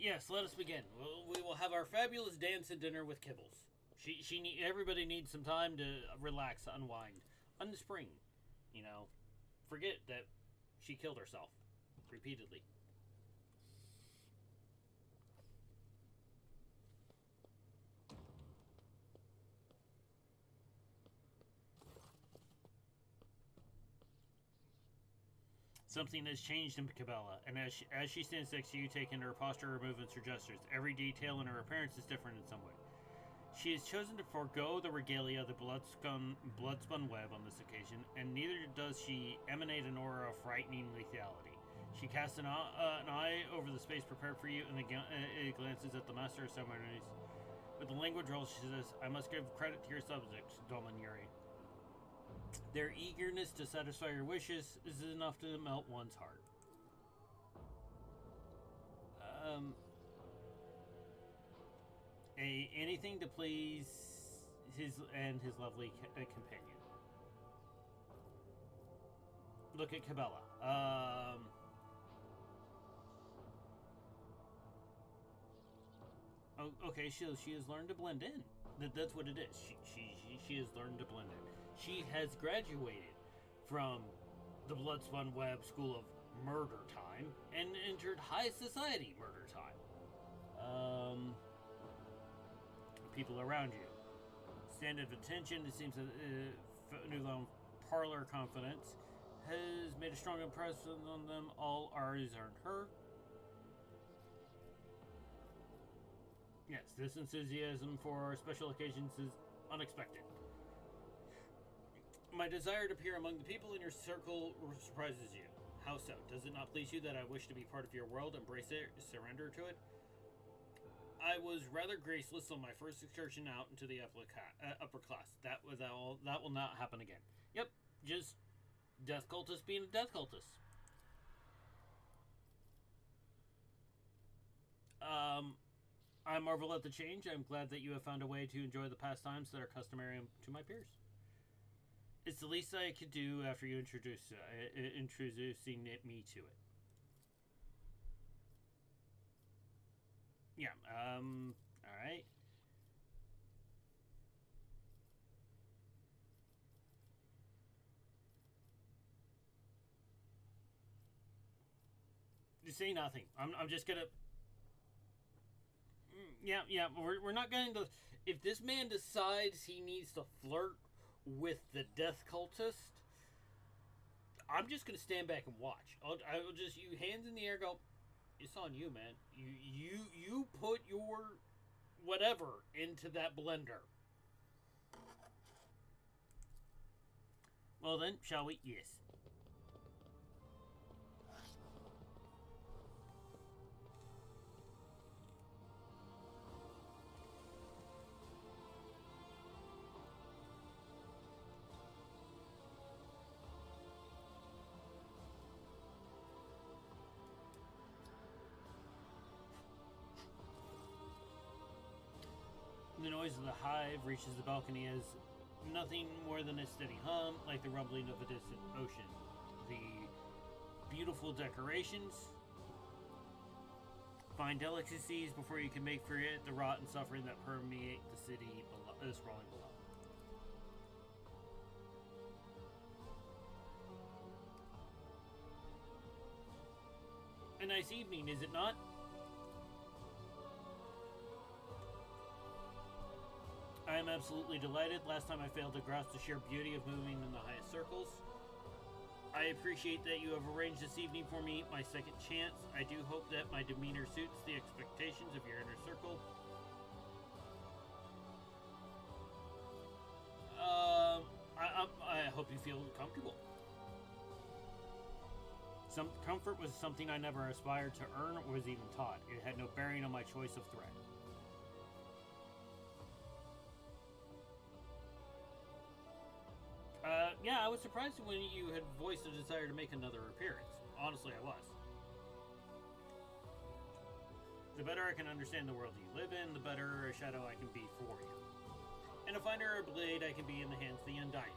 Yes, let us begin. We will have our fabulous dance and dinner with Kibbles. Everybody needs some time to relax, unwind, unspring. You know, forget that she killed herself repeatedly. Something has changed in Cabela, and as she stands next to you, taking her posture, her movements, her gestures, every detail in her appearance is different in some way. She has chosen to forego the regalia of the bloodspun web on this occasion, and neither does she emanate an aura of frightening lethality. She casts an eye over the space prepared for you, and it glances at the master of ceremonies. With the language roll, she says, "I must give credit to your subjects, Dolman Yuri. Their eagerness to satisfy your wishes is enough to melt one's heart." Anything to please his lovely companion. Look at Cabela. Oh, okay, she has learned to blend in. That's what it is. She has learned to blend in. She has graduated from the Bloodspun Web School of Murder Time and entered high society murder time. People around you. Stand of attention, it seems that newfound parlor confidence has made a strong impression on them. All R's earned her. Yes, this enthusiasm for special occasions is unexpected. My desire to appear among the people in your circle surprises you. How so? Does it not please you that I wish to be part of your world, embrace it, surrender to it? I was rather graceless on my first excursion out into the upper class. That will not happen again. Yep, just death cultist being a death cultist. I marvel at the change. I'm glad that you have found a way to enjoy the pastimes that are customary to my peers. It's the least I could do after you introducing me to it. Yeah, alright. You say nothing. I'm just gonna... Yeah, we're not going to... If this man decides he needs to flirt with the death cultist, I'm just gonna stand back and watch. I will just, you hands in the air, go, it's on you, man. You put your whatever into that blender. Well then, shall we? Yes. The noise of the hive reaches the balcony as nothing more than a steady hum, like the rumbling of a distant ocean. The beautiful decorations. Find delicacies before you can make forget the rot and suffering that permeate the city sprawling below. A nice evening, is it not? I am absolutely delighted. Last time I failed to grasp the sheer beauty of moving in the highest circles. I appreciate that you have arranged this evening for me, my second chance. I do hope that my demeanor suits the expectations of your inner circle. I hope you feel comfortable. Some comfort was something I never aspired to earn or was even taught. It had no bearing on my choice of threat. Yeah, I was surprised when you had voiced a desire to make another appearance. Honestly, I was. The better I can understand the world you live in, the better a shadow I can be for you. And a finder or blade I can be in the hands of the undying.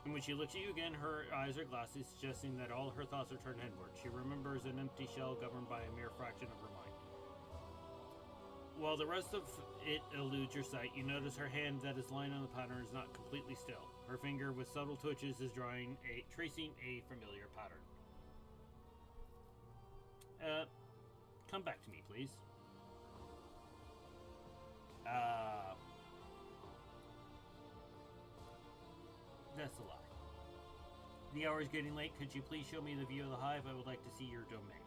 And when she looks at you again, her eyes are glassy, suggesting that all her thoughts are turned inward. She remembers an empty shell governed by a mere fraction of her mind. While the rest of it eludes your sight, you notice her hand that is lying on the pattern is not completely still. Her finger, with subtle twitches, is tracing a familiar pattern. Come back to me, please. That's a lie. The hour is getting late. Could you please show me the view of the hive? I would like to see your domain.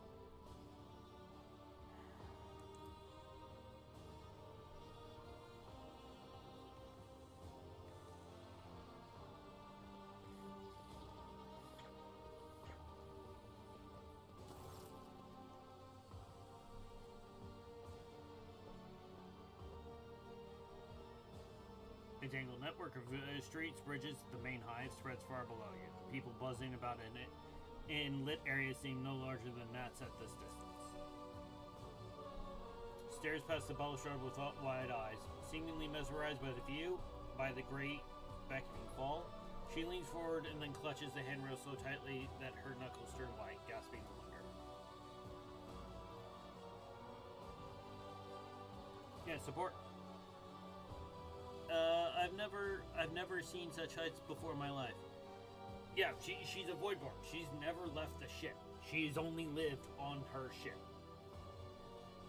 A tangled network of streets, bridges, the main hive spreads far below you. People buzzing about in it in lit areas seem no larger than gnats at this distance. Stares past the balustrade with wide eyes, seemingly mesmerized by the view, by the great beckoning fall. She leans forward and then clutches the handrail so tightly that her knuckles turn white, gasping in wonder. Yeah, support. I've never seen such heights before in my life. Yeah, she's a Voidborn. She's never left the ship. She's only lived on her ship.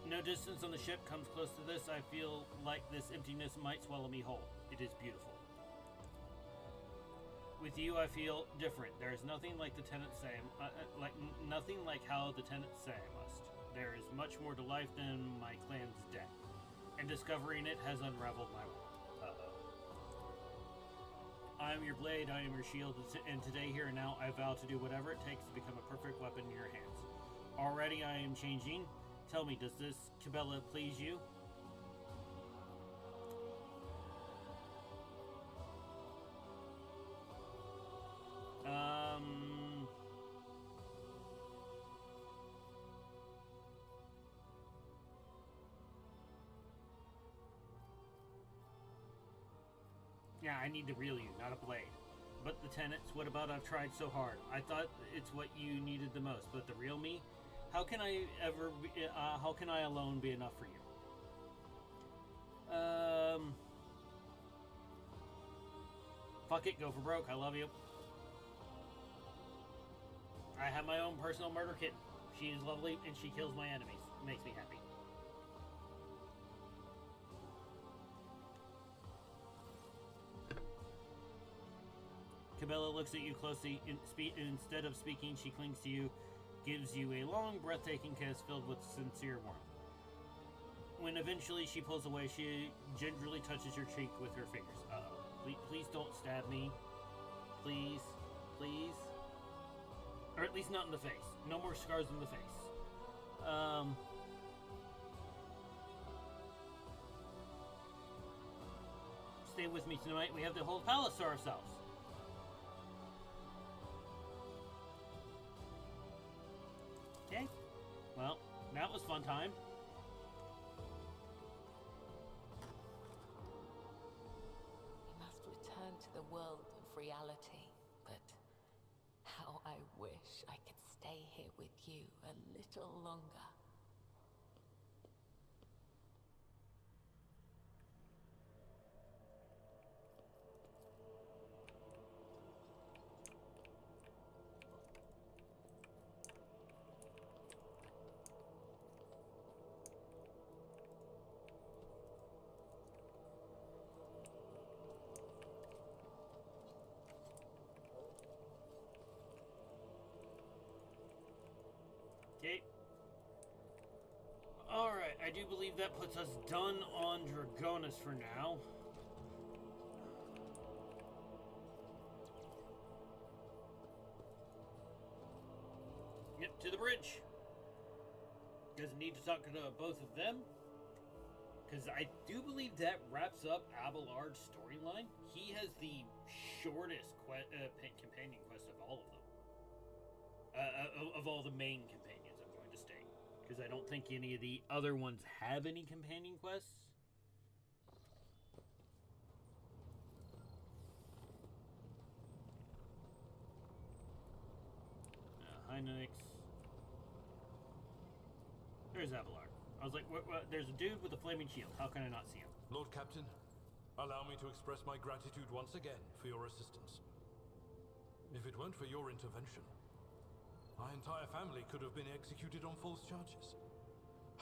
No distance on the ship comes close to this. I feel like this emptiness might swallow me whole. It is beautiful. With you, I feel different. There is nothing like the tenants say, nothing like how the tenants say I must. There is much more to life than my clan's death, and discovering it has unraveled my world. I am your blade, I am your shield, and today, here and now, I vow to do whatever it takes to become a perfect weapon in your hands. Already I am changing. Tell me, does this Cabela please you? Yeah, I need to reel you, not a blade. But the tenants, what about I've tried so hard? I thought it's what you needed the most, but the real me? How can I alone be enough for you? Fuck it, go for broke, I love you. I have my own personal murder kit. She is lovely and she kills my enemies. It makes me happy. Cabela looks at you closely. Instead of speaking, she clings to you, gives you a long, breathtaking kiss filled with sincere warmth. When eventually she pulls away, she gingerly touches your cheek with her fingers. Uh-oh. Please don't stab me. Please. Please. Or at least not in the face. No more scars in the face. Stay with me tonight. We have the whole palace to ourselves. Okay. Well, that was fun time. reality, but how I wish I could stay here with you a little longer. Okay. Alright, I do believe that puts us done on Dragonus for now. Yep, to the bridge. Doesn't need to talk to both of them. Because I do believe that wraps up Abelard's storyline. He has the shortest companion quest of all of them. Of all the main companions, I'm going to state. Because I don't think any of the other ones have any companion quests. Hynix. There's Abelard. I was like, what, there's a dude with a flaming shield. How can I not see him? Lord Captain, allow me to express my gratitude once again for your assistance. If it weren't for your intervention, my entire family could have been executed on false charges.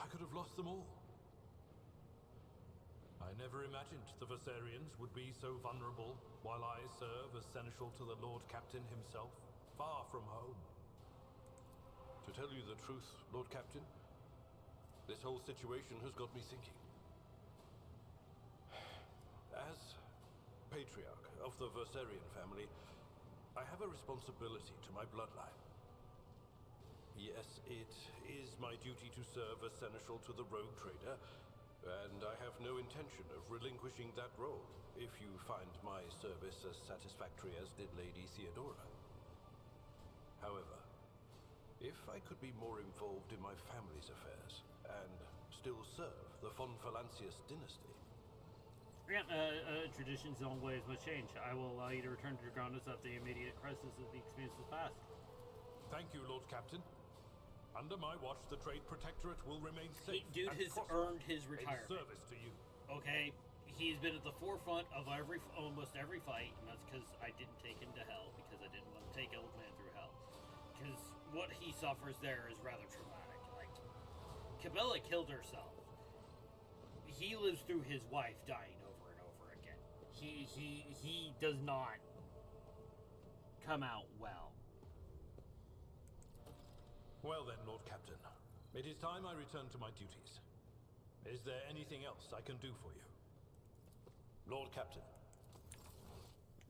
I could have lost them all. I never imagined the Versarians would be so vulnerable while I serve as seneschal to the Lord Captain himself, far from home. To tell you the truth, Lord Captain, this whole situation has got me thinking. As Patriarch of the Versarian family, I have a responsibility to my bloodline. Yes, it is my duty to serve as seneschal to the rogue trader, and I have no intention of relinquishing that role if you find my service as satisfactory as did Lady Theodora. However, if I could be more involved in my family's affairs, and still serve the von Valancius dynasty. Yeah, traditions always must change. I will allow you to return to Dragonus at the immediate crisis of the experiences past. Thank you, Lord Captain. Under my watch, the Trade Protectorate will remain safe. Dude has earned his retirement. In service to you. Okay, he's been at the forefront of almost every fight, and that's because I didn't take him to hell, because I didn't want to take Elfman through hell. Because what he suffers there is rather traumatic. Like, Cabela killed herself. He lives through his wife dying over and over again. He does not come out well. Well then, Lord Captain, it is time I return to my duties. Is there anything else I can do for you? Lord Captain.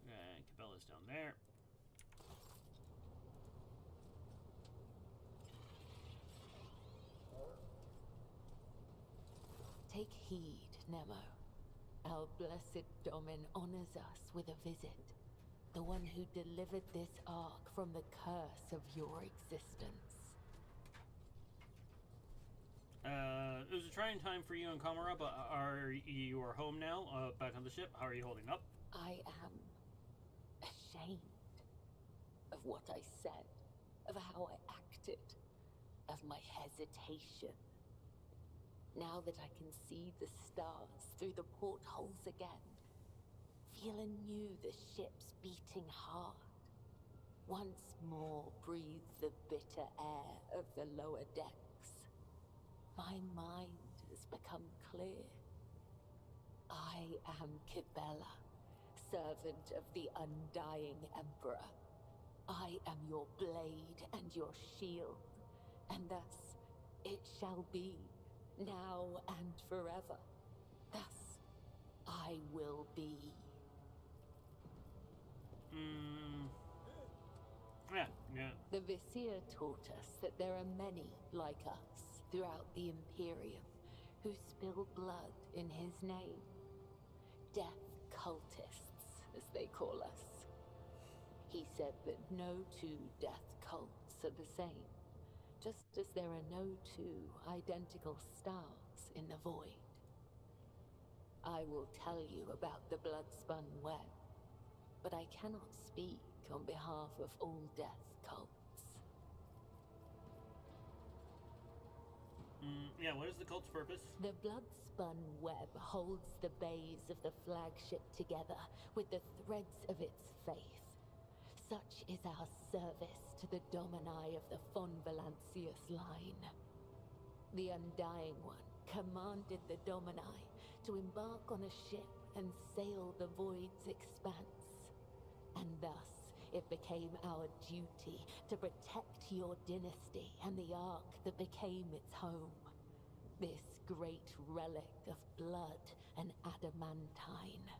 Cabela's down there. Take heed, Nemo. Our blessed Domin honors us with a visit. The one who delivered this ark from the curse of your existence. It was a trying time for you and Kamara, but you are home now, back on the ship. How are you holding up? I am ashamed of what I said, of how I acted, of my hesitation. Now that I can see the stars through the portholes again, feel anew the ship's beating heart, once more breathe the bitter air of the lower decks, my mind has become clear. I am Cabela, servant of the undying Emperor. I am your blade and your shield, and thus it shall be, now and forever. Thus I will be. Yeah. The Vizier taught us that there are many like us throughout the Imperium who spill blood in his name. Death cultists, as they call us. He said that no two death cults are the same, just as there are no two identical stars in the void. I will tell you about the blood-spun web, but I cannot speak on behalf of all death cults. Yeah, what is the cult's purpose? The blood-spun web holds the bays of the flagship together with the threads of its faith. Such is our service to the Domini of the von Valancius line. The Undying One commanded the Domini to embark on a ship and sail the void's expanse. And thus, it became our duty to protect your dynasty and the Ark that became its home. This great relic of blood and adamantine.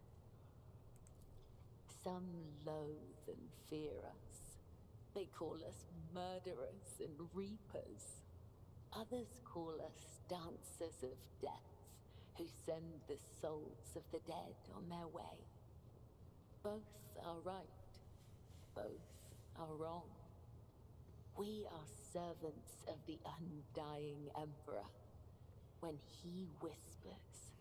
Some loathe and fear us. They call us murderers and reapers. Others call us dancers of death, who send the souls of the dead on their way. Both are right. Both are wrong. We are servants of the undying Emperor. When he whispers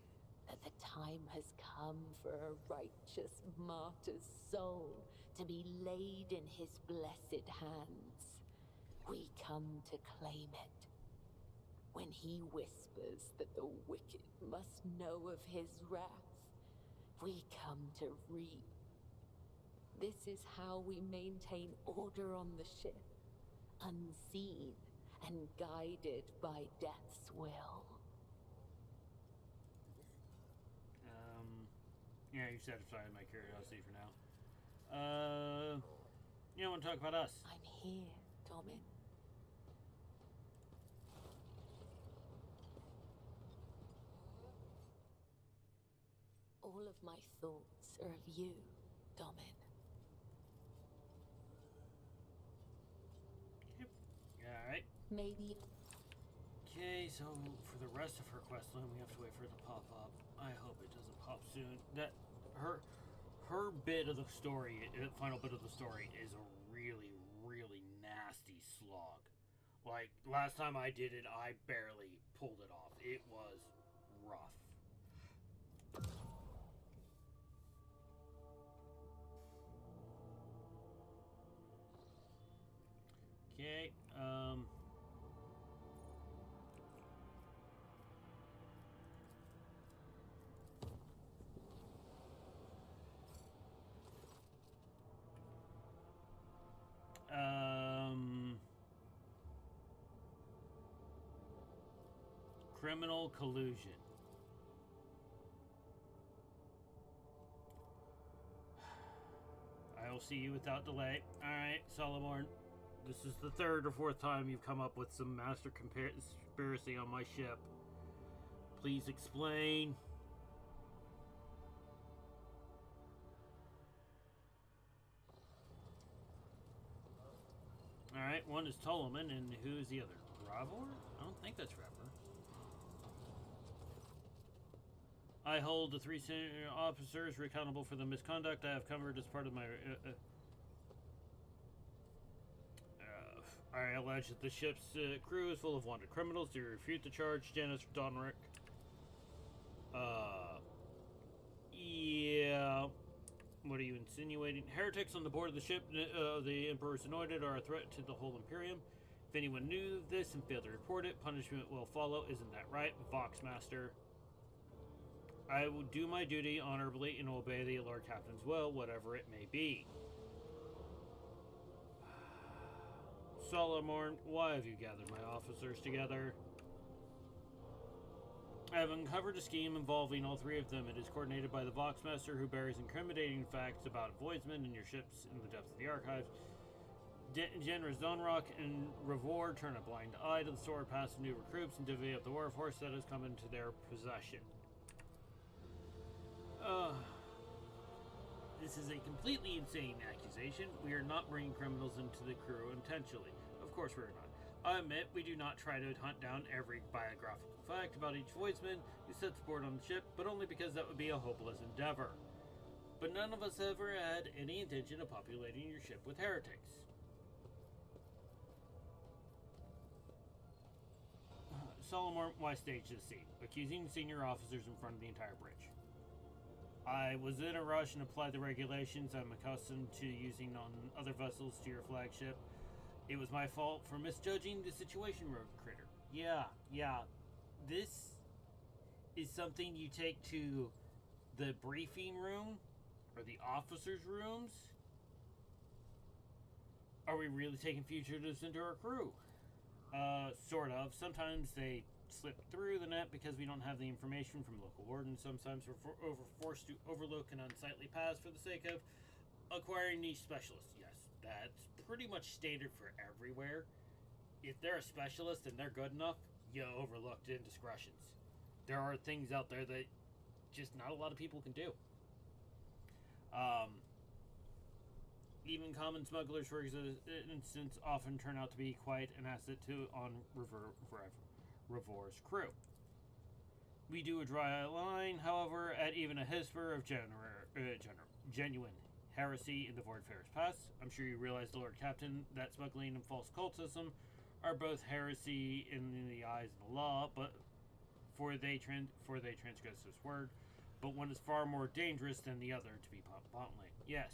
that the time has come for a righteous martyr's soul to be laid in his blessed hands, we come to claim it. When he whispers that the wicked must know of his wrath, we come to reap. This is how we maintain order on the ship, unseen and guided by death's will. Yeah, you satisfied my curiosity for now. You don't want to talk about us? I'm here, Domin. All of my thoughts are of you, Domin. Yep. Alright. Maybe. Okay, so for the rest of her quest line, we have to wait for it to pop up. I hope it doesn't pop soon. Her bit of the story, final bit of the story, is a really, really nasty slog. Like, last time I did it, I barely pulled it off. It was rough. Okay, criminal collusion. I will see you without delay. Alright, Solomon. This is the third or fourth time you've come up with some master conspiracy on my ship. Please explain. Alright, one is Ptolemy, and who is the other? Gravor? I don't think that's Gravor. I hold the 3 senior officers accountable for the misconduct I have covered as part of my... I allege that the ship's crew is full of wanted criminals. Do you refute the charge, Janice Donrick? Yeah. What are you insinuating? Heretics on the board of the ship, the Emperor's Anointed, are a threat to the whole Imperium. If anyone knew this and failed to report it, punishment will follow. Isn't that right, Voxmaster? I will do my duty honorably and obey the Lord Captain's will, whatever it may be. Solomon, why have you gathered my officers together? I have uncovered a scheme involving all 3 of them. It is coordinated by the Voxmaster, who bears incriminating facts about Voidsman and your ships in the depths of the archives. Generals Donrock and Revor turn a blind eye to the sword pass of new recruits and divvy up the warforce that has come into their possession. This is a completely insane accusation. We are not bringing criminals into the crew intentionally. Of course we are not. I admit we do not try to hunt down every biographical fact about each voidsman who sets aboard on the ship, but only because that would be a hopeless endeavor. But none of us ever had any intention of populating your ship with heretics. Solomon, why stage this scene? Accusing senior officers in front of the entire bridge. I was in a rush and applied the regulations I'm accustomed to using on other vessels to your flagship. It was my fault for misjudging the situation, Rogue Critter. Yeah. This is something you take to the briefing room or the officers' rooms. Are we really taking fugitives into our crew? Sort of. Sometimes they slip through the net because we don't have the information from local wardens. Sometimes we're forced to overlook an unsightly pass for the sake of acquiring niche specialists. Yes, that's pretty much standard for everywhere. If they're a specialist and they're good enough, you overlooked indiscretions. There are things out there that just not a lot of people can do. Even common smugglers, for instance, often turn out to be quite an asset on Revor's crew. We do a dry line, however, at even a whisper of genuine heresy in the Voidfarer's Pass. I'm sure you realize, Lord Captain, that smuggling and false cultism are both heresy in the eyes of the law, but for they transgress this word. But one is far more dangerous than the other, to be bluntly. Yes.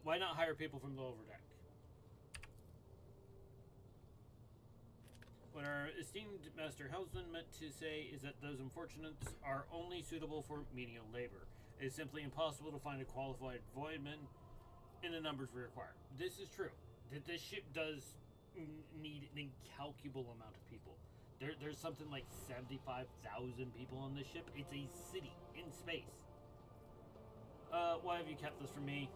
Why not hire people from the lower deck? What our esteemed Master Helmsman meant to say is that those unfortunates are only suitable for menial labor. It is simply impossible to find a qualified voidman in the numbers we require. This is true. This ship does need an incalculable amount of people. There's something like 75,000 people on this ship. It's a city in space. Why have you kept this from me?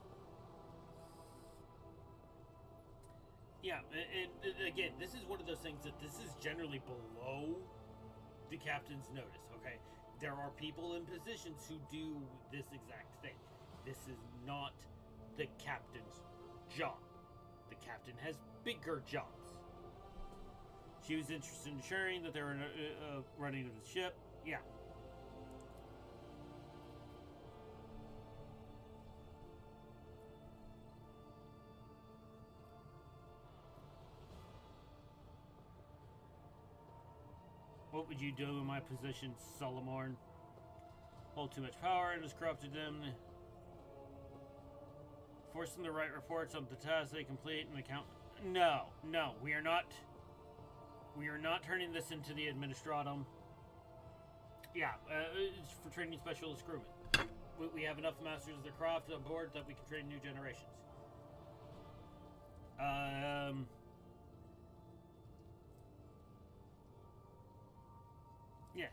Yeah, and again, this is one of those things that this is generally below the captain's notice, okay? There are people in positions who do this exact thing. This is not the captain's job. The captain has bigger jobs. She was interested in ensuring that they were running of the ship. Yeah. What would you do in my position, Solomorn? Hold too much power and has corrupted them. Force them to write reports on the tasks they complete and account. No, we are not. We are not turning this into the administratum. Yeah, it's for training specialist crewmen. We have enough masters of the craft on board that we can train new generations. Yes.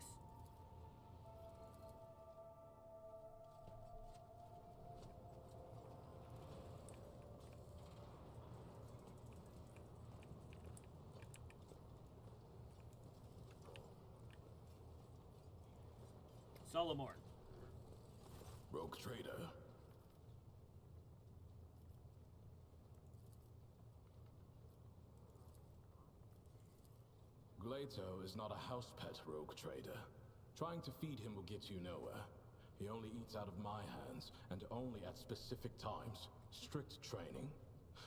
Solomorn. Rogue trader. Glato is not a house pet, rogue trader. Trying to feed him will get you nowhere. He only eats out of my hands, and only at specific times. Strict training.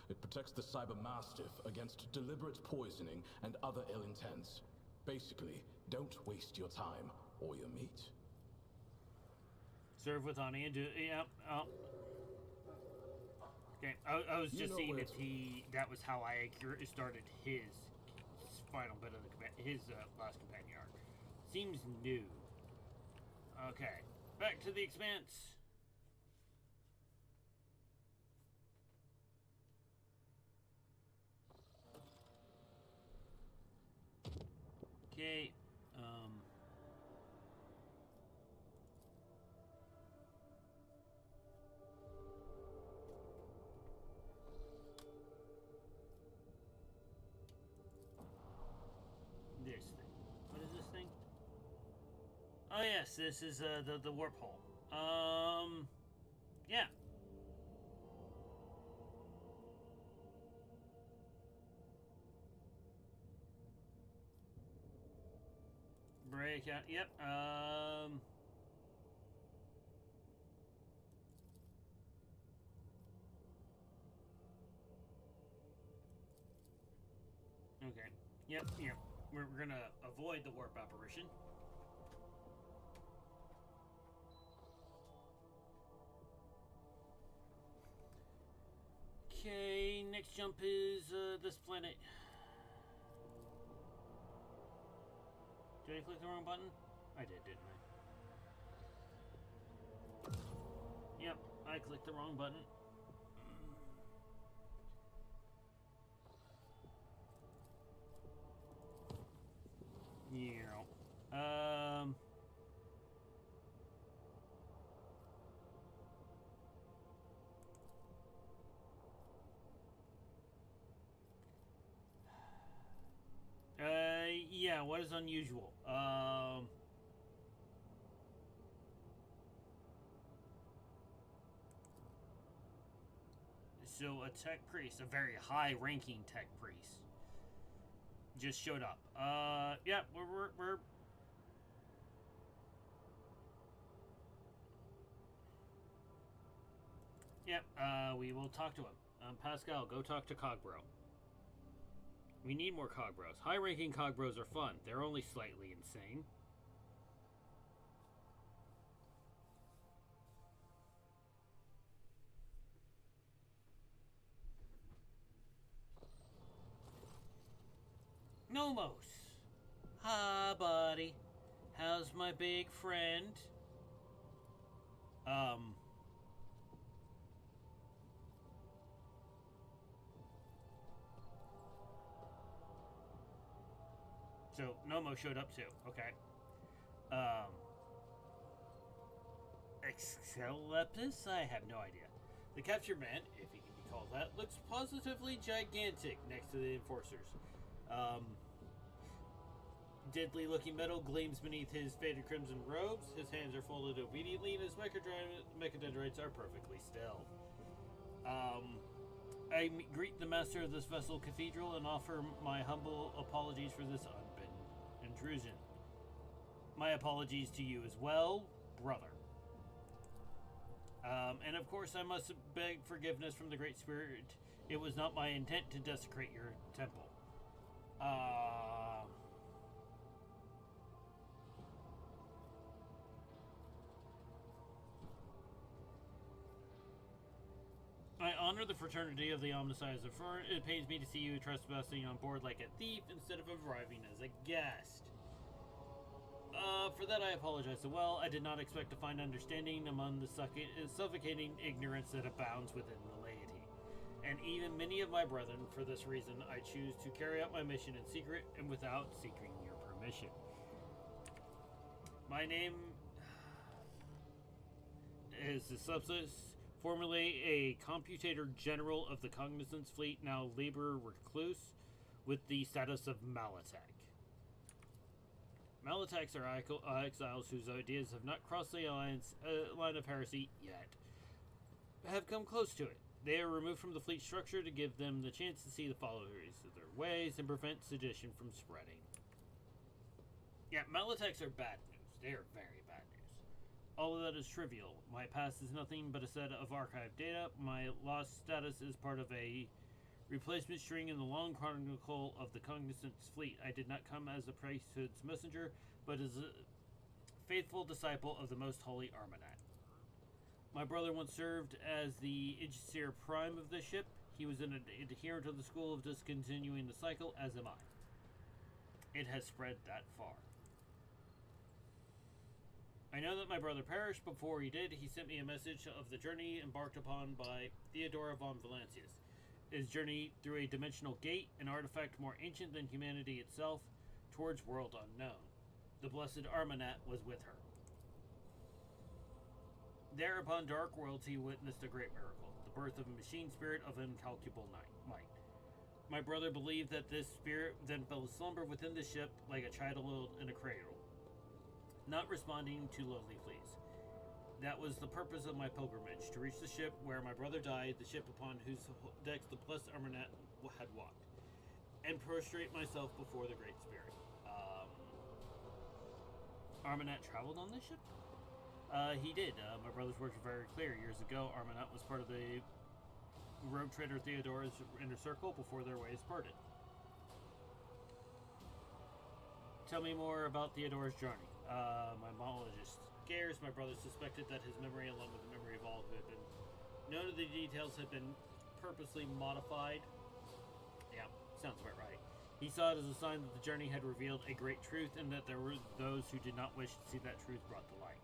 It protects the Cyber Mastiff against deliberate poisoning and other ill intents. Basically, don't waste your time or your meat. Serve with honey and do yeah. Oh. Okay, I was just seeing if that was how I started his final bit of his last companion arc. Seems new. Okay, back to the Expanse. Okay, this thing. What is this thing? Oh yes, this is the warp hole. Yeah. Break out. Yep. Okay. Yep. We're gonna avoid the warp apparition. next jump is this planet. Did I click the wrong button? I did, didn't I? Yep, I clicked the wrong button. Yeah. Yeah, what is unusual? So a tech priest, a very high-ranking tech priest, just showed up. Yeah, we're Yep, we will talk to him. Pascal, go talk to Cogbro. We need more Cogbros. High-ranking Cogbros are fun. They're only slightly insane. Nomos. Hi, buddy. How's my big friend? So, Nomo showed up too. Okay. Exceleptus? I have no idea. The captured man, if he can be called that, looks positively gigantic next to the enforcers. Deadly looking metal gleams beneath his faded crimson robes. His hands are folded obediently, and his mechadendrites are perfectly still. I greet the master of this vessel cathedral and offer my humble apologies for this unbidden intrusion. My apologies to you as well, brother. And of course, I must beg forgiveness from the Great Spirit. It was not my intent to desecrate your temple. I honor the fraternity of the Omniscience. It pains me to see you trespassing on board like a thief instead of arriving as a guest. For that I apologize as well. I did not expect to find understanding among the suffocating ignorance that abounds within the laity. And even many of my brethren, for this reason, I choose to carry out my mission in secret and without seeking your permission. My name is the substance, formerly a computator general of the Cognizance Fleet, now labor recluse, with the status of Malatak. Malataks are exiles whose ideas have not crossed the line of heresy yet, have come close to it. They are removed from the fleet structure to give them the chance to see the followers of their ways and prevent sedition from spreading. Yeah, Malataks are bad news. They are very bad news. All of that is trivial. My past is nothing but a set of archived data. My lost status is part of a replacement string in the long chronicle of the Cognizance Fleet. I did not come as a priesthood's messenger, but as a faithful disciple of the Most Holy Armanat. My brother once served as the Aegir Prime of this ship. He was an adherent of the school of discontinuing the cycle, as am I. It has spread that far. I know that my brother perished. Before he did, he sent me a message of the journey embarked upon by Theodora von Valancius. His journey through a dimensional gate, an artifact more ancient than humanity itself, towards world unknown. The blessed Armanat was with her. There upon Dark Worlds he witnessed a great miracle, the birth of a machine spirit of incalculable might. My brother believed that this spirit then fell slumber within the ship like a child in a cradle, not responding to lowly pleas. That was the purpose of my pilgrimage, to reach the ship where my brother died, the ship upon whose decks the blessed Armanat had walked, and prostrate myself before the Great Spirit. Armanat traveled on this ship? He did. My brother's words were very clear. Years ago, Armanat was part of the rogue trader Theodora's inner circle before their ways parted. Tell me more about Theodora's journey. My monologist my brother suspected that his memory, along with the memory of all who had been known to the details, had been purposely modified. Yeah, sounds about right. He saw it as a sign that the journey had revealed a great truth and that there were those who did not wish to see that truth brought to light.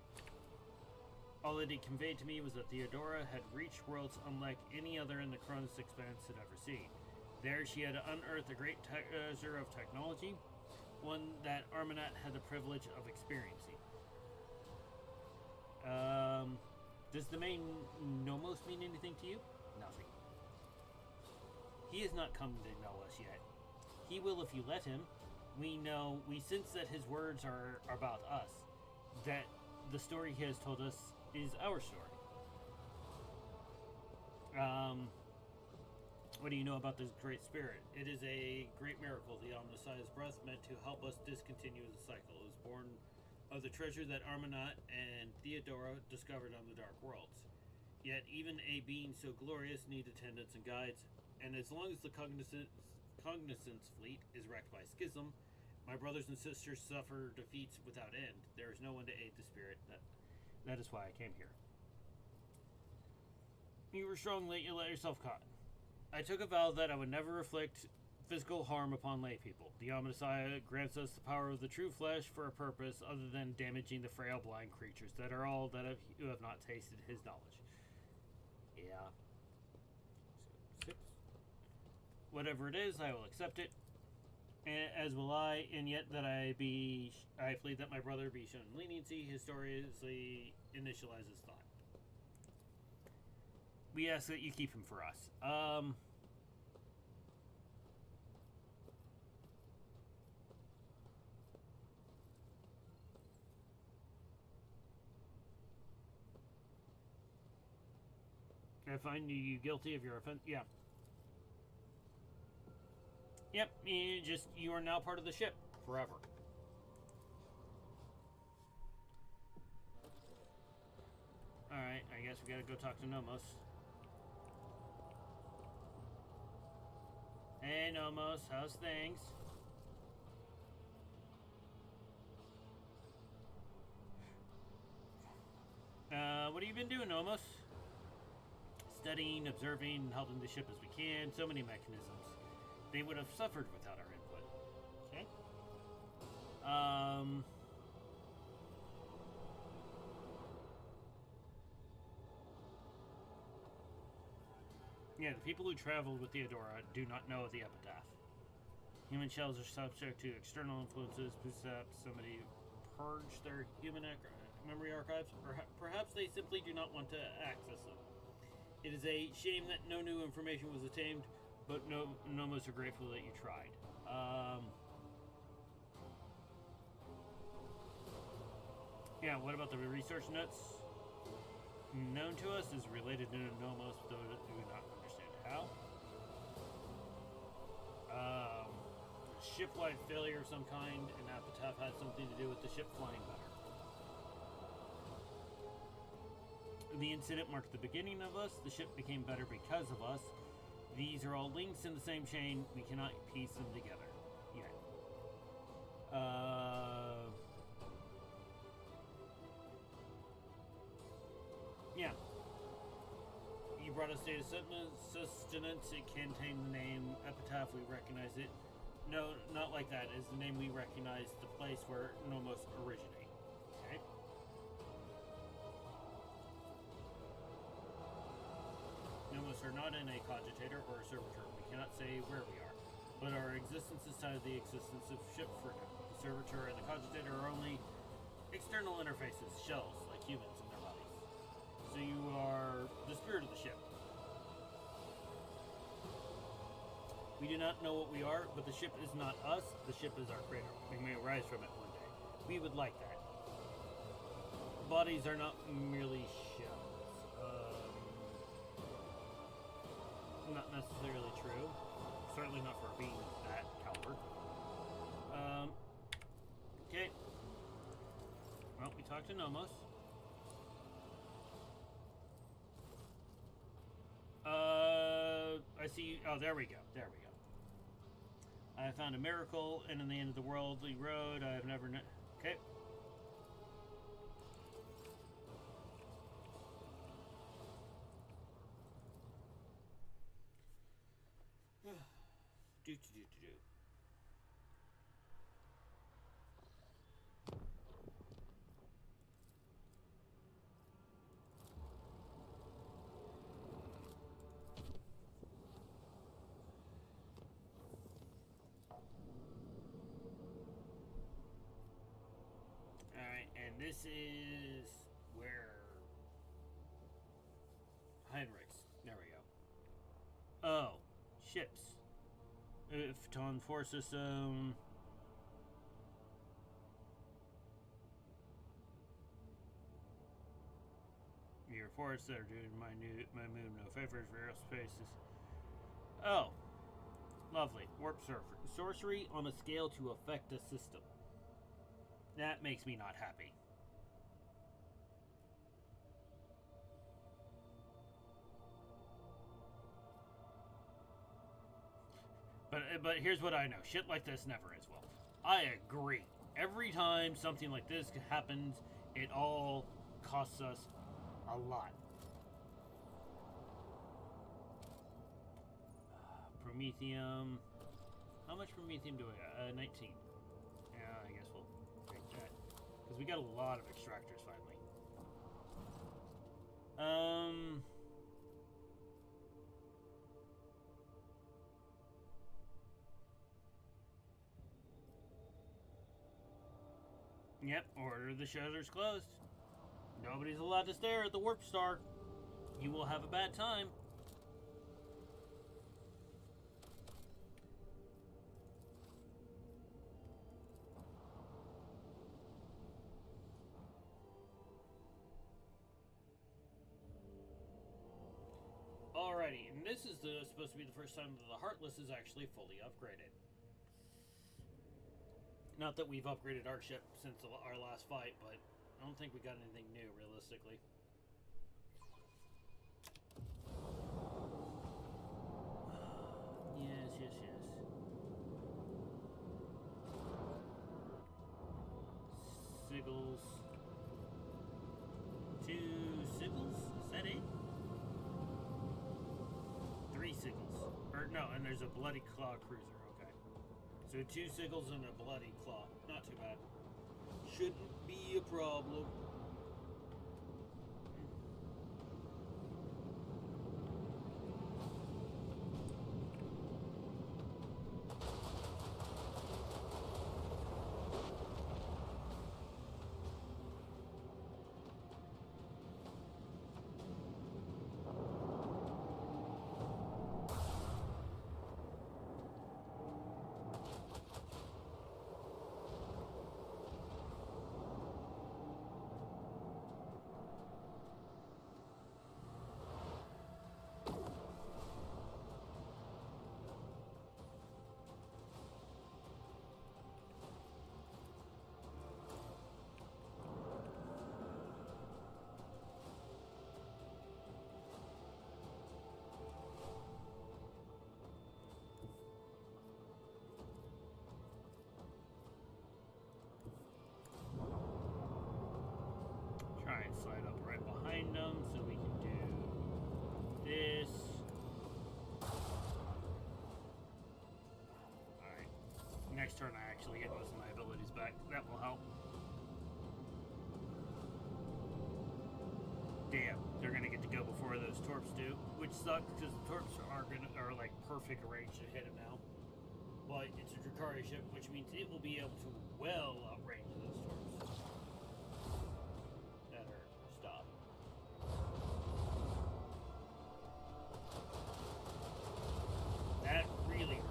All that he conveyed to me was that Theodora had reached worlds unlike any other in the Cronus Expanse had ever seen. There she had unearthed a great treasure of technology, one that Armanat had the privilege of experiencing. Does the name Nomos mean anything to you? Nothing. He has not come to know us yet. He will if you let him. We sense that his words are about us, that the story he has told us is our story. What do you know about this great spirit? It is a great miracle. The Omnissiah's breath meant to help us discontinue the cycle. It was born of the treasure that Armanat and Theodora discovered on the Dark Worlds. Yet even a being so glorious needs attendants and guides, and as long as the Cognizance fleet is wrecked by schism, my brothers and sisters suffer defeats without end. There is no one to aid the spirit. That is why I came here. You were strong, you let yourself caught. I took a vow that I would never inflict physical harm upon lay people. The Omnissiah grants us the power of the true flesh for a purpose other than damaging the frail blind creatures that are all who have not tasted his knowledge. Yeah. 6. Whatever it is, I will accept it, as will I, and yet that I plead that my brother be shown leniency, historically initializes thought. We ask that you keep him for us. I find you guilty of your offense. Yeah. Yep, you are now part of the ship forever. Alright, I guess we gotta go talk to Nomos. Hey Nomos, how's things? What have you been doing, Nomos? Studying, observing, and helping the ship as we can. So many mechanisms. They would have suffered without our input. Okay. Yeah, the people who traveled with Theodora do not know of the epitaph. Human shells are subject to external influences, perhaps somebody purge their human memory archives, or perhaps they simply do not want to access them. It is a shame that no new information was attained, but Nomos are grateful that you tried. Yeah, what about the research notes? Known to us is related to Nomos, though we do not understand how. Ship-wide failure of some kind, and Epitaph had something to do with the ship flying better. The incident marked the beginning of us. The ship became better because of us. These are all links in the same chain. We cannot piece them together yet. Yeah. You brought us data sustenance. It contained the name Epitaph. We recognize it. No, not like that. It's the name we recognize, the place where Nomos originate. Okay? Nomos are not in a cogitator or a servitor. We cannot say where we are. But our existence is tied to the existence of ship for now. The servitor and the cogitator are only external interfaces, shells, like humans in their bodies. So you are the spirit of the ship. We do not know what we are, but the ship is not us. The ship is our cradle. We may rise from it one day. We would like that. Bodies are not merely shells. Not necessarily true. Certainly not for a being of that caliber. Okay. Well, we talked to Nomos. I see. Oh, there we go. There we go. I found a miracle, and in the end of the worldly road, I have never known. Okay. Alright, and this is where Heinrichs. There we go. Oh, ships. Photon Force System. Your force that are doing my moon no favors for aerospace. Oh, lovely. Warp sorcery on a scale to affect a system. That makes me not happy. But here's what I know. Shit like this never ends well. I agree. Every time something like this happens, it all costs us a lot. Promethium. How much promethium do I got? 19. Yeah, I guess we'll take that. Because we got a lot of extractors finally. Yep, order the shutters closed. Nobody's allowed to stare at the warp star. You will have a bad time. Alrighty, and this is supposed to be the first time that the Heartless is actually fully upgraded. Not that we've upgraded our ship since our last fight, but I don't think we got anything new, realistically. Yes. Siggles. 2 siggles? Is that it? 3 siggles. Or no, and there's a Bloody Claw cruiser. So 2 siggles and a Bloody Claw. Not too bad. Shouldn't be a problem. Try and slide up right behind them so we can do this. Alright. Next turn I actually get most of my abilities back. That will help. Damn, they're gonna get to go before those torps do, which sucks because the torps are like perfect range to hit him now. But it's a Drukhari ship, which means it will be able to well outrange those torps. That hurt. Stop. That really hurt.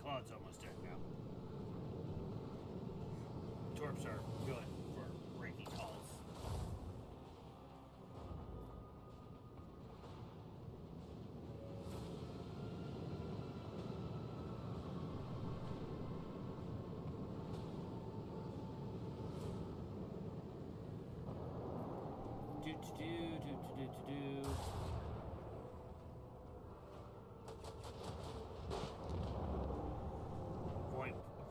Claude's almost dead now. Torps are good for breaking calls.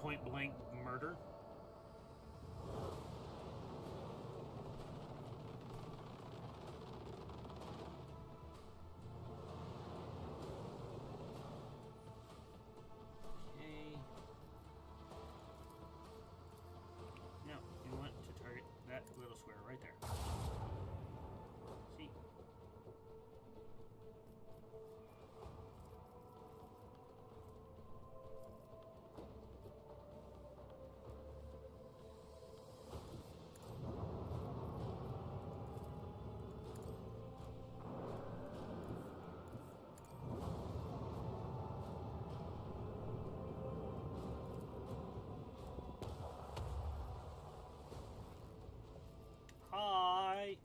Point blank murder. Okay. No, you want to target that little square right there. See? Hi.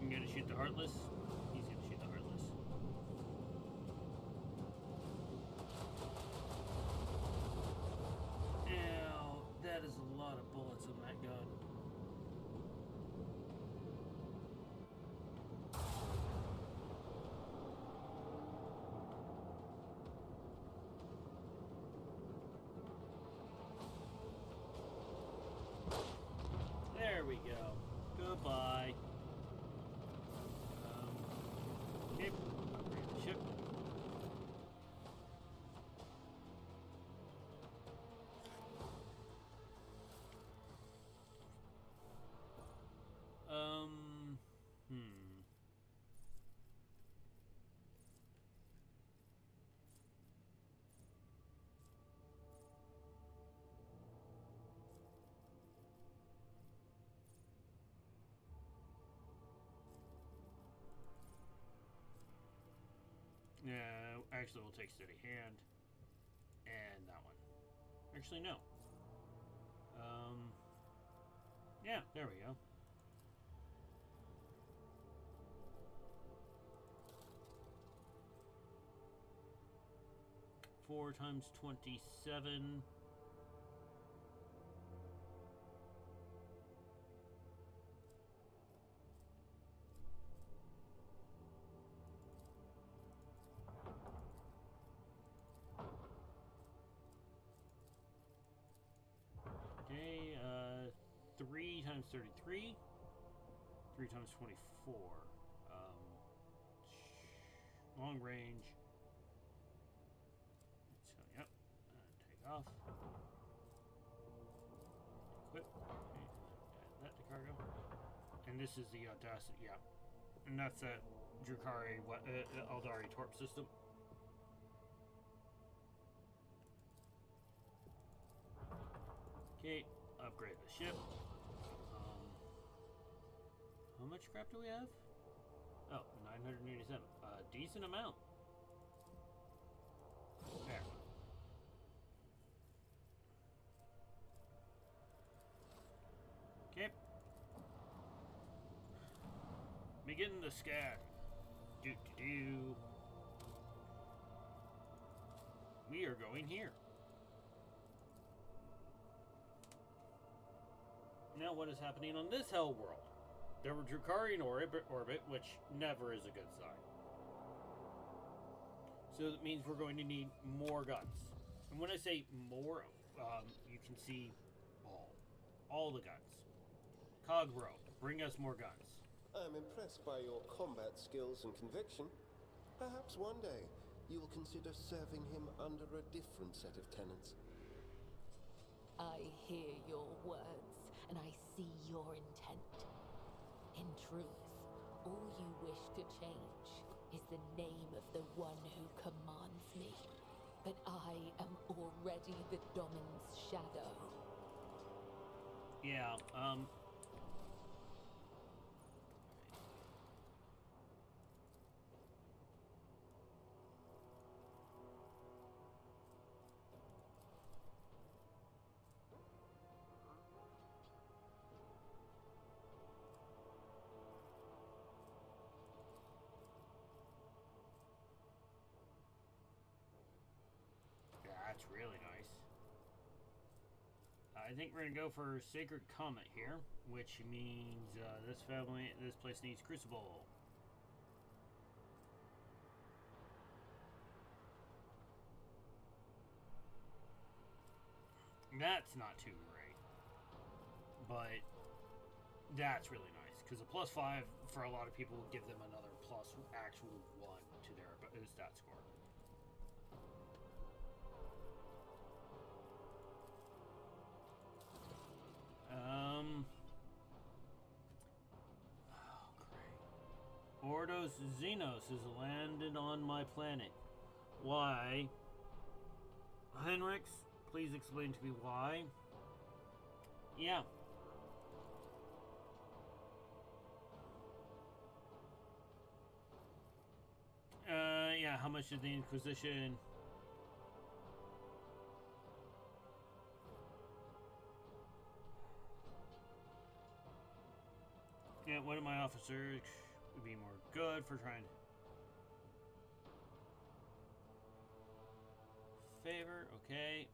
I'm gonna shoot the Heartless. He's gonna shoot the Heartless. Ow, that is a lot of bullets in that gun. There we go. Goodbye. Okay, upgrade the ship. Yeah, actually we'll take Steady Hand. And that one. Actually, no. Yeah, there we go. Four times 27. Okay, 3 times 33. 3 times 24. Long range. So, yep. Take off. Equip. Okay, add that to cargo. And this is the Audacity, yeah. And that's that Drukari Aldari Torp system. Okay, upgrade the ship. How much scrap do we have? Oh, 987. Decent amount. There. Okay. Begin the scan. Do. We are going here. Now what is happening on this hell world? There were Drukari in orbit, which never is a good sign. So that means we're going to need more guns. And when I say more, you can see all the guns. Cogbro, bring us more guns. I'm impressed by your combat skills and conviction. Perhaps one day you will consider serving him under a different set of tenets. I hear your words, and I see your intent. In truth, all you wish to change is the name of the one who commands me. But I am already the Domin's shadow. Yeah, that's really nice. I think we're gonna go for Sacred Comet here, which means this place needs Crucible. That's not too great, but that's really nice because a +5 for a lot of people will give them another plus actual 1 to their stat score. Oh, great. Ordos Xenos has landed on my planet. Why? Henrix, please explain to me why. Yeah. Yeah, how much did the Inquisition... Yeah, one of my officers would be more good for trying to... Favor, okay.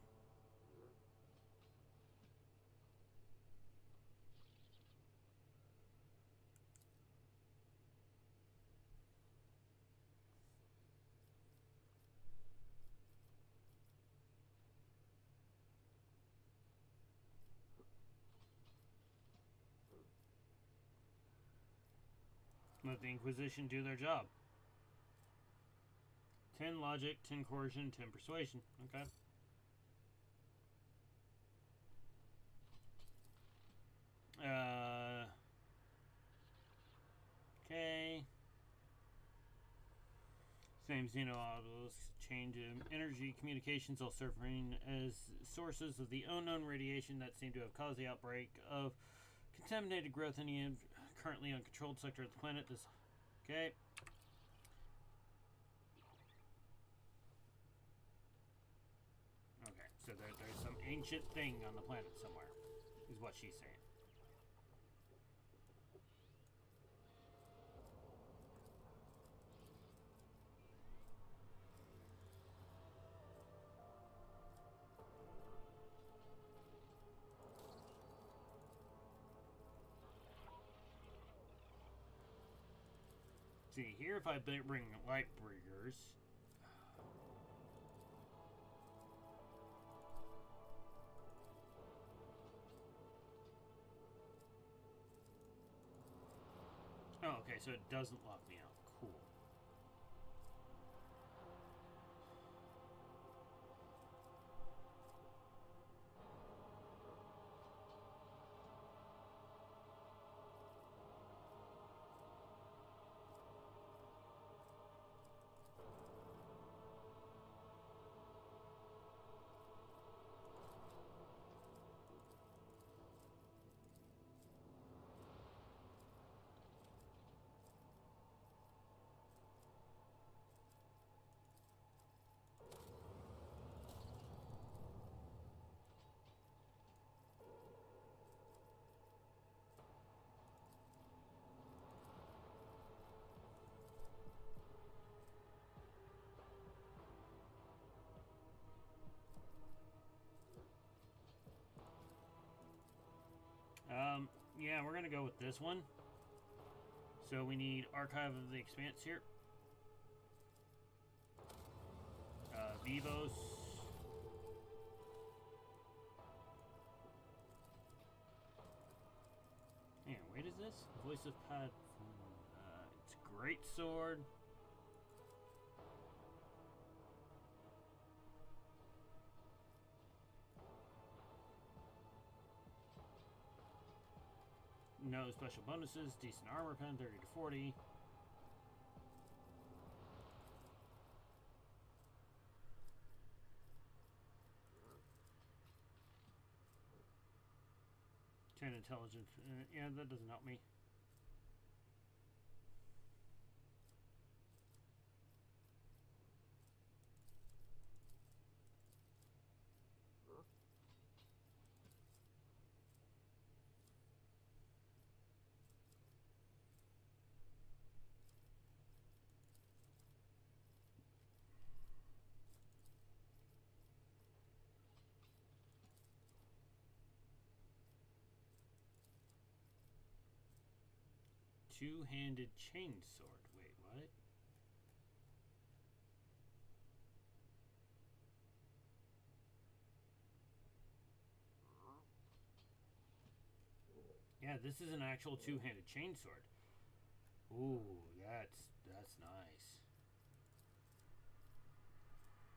Let the Inquisition do their job. 10 logic, 10 coercion, 10 persuasion. Okay. Okay. Same Xenoobelisk. Change in energy communications, all serving as sources of the unknown radiation that seem to have caused the outbreak of contaminated growth in the currently uncontrolled sector of the planet. This, okay. Okay, so there's some ancient thing on the planet somewhere, is what she's saying. See, here if I bring light bringers... Oh, okay, so it doesn't lock me out. Cool. Yeah, we're gonna go with this one. So we need Archive of the Expanse here. Vivos. Man, wait, is this? Voice of Pad. It's Great Sword. No special bonuses. Decent armor pen, 30 to 40. 10 intelligence. Yeah, that doesn't help me. Two-handed chainsword. Wait, what? Yeah, this is an actual two-handed chainsword. Ooh, that's nice.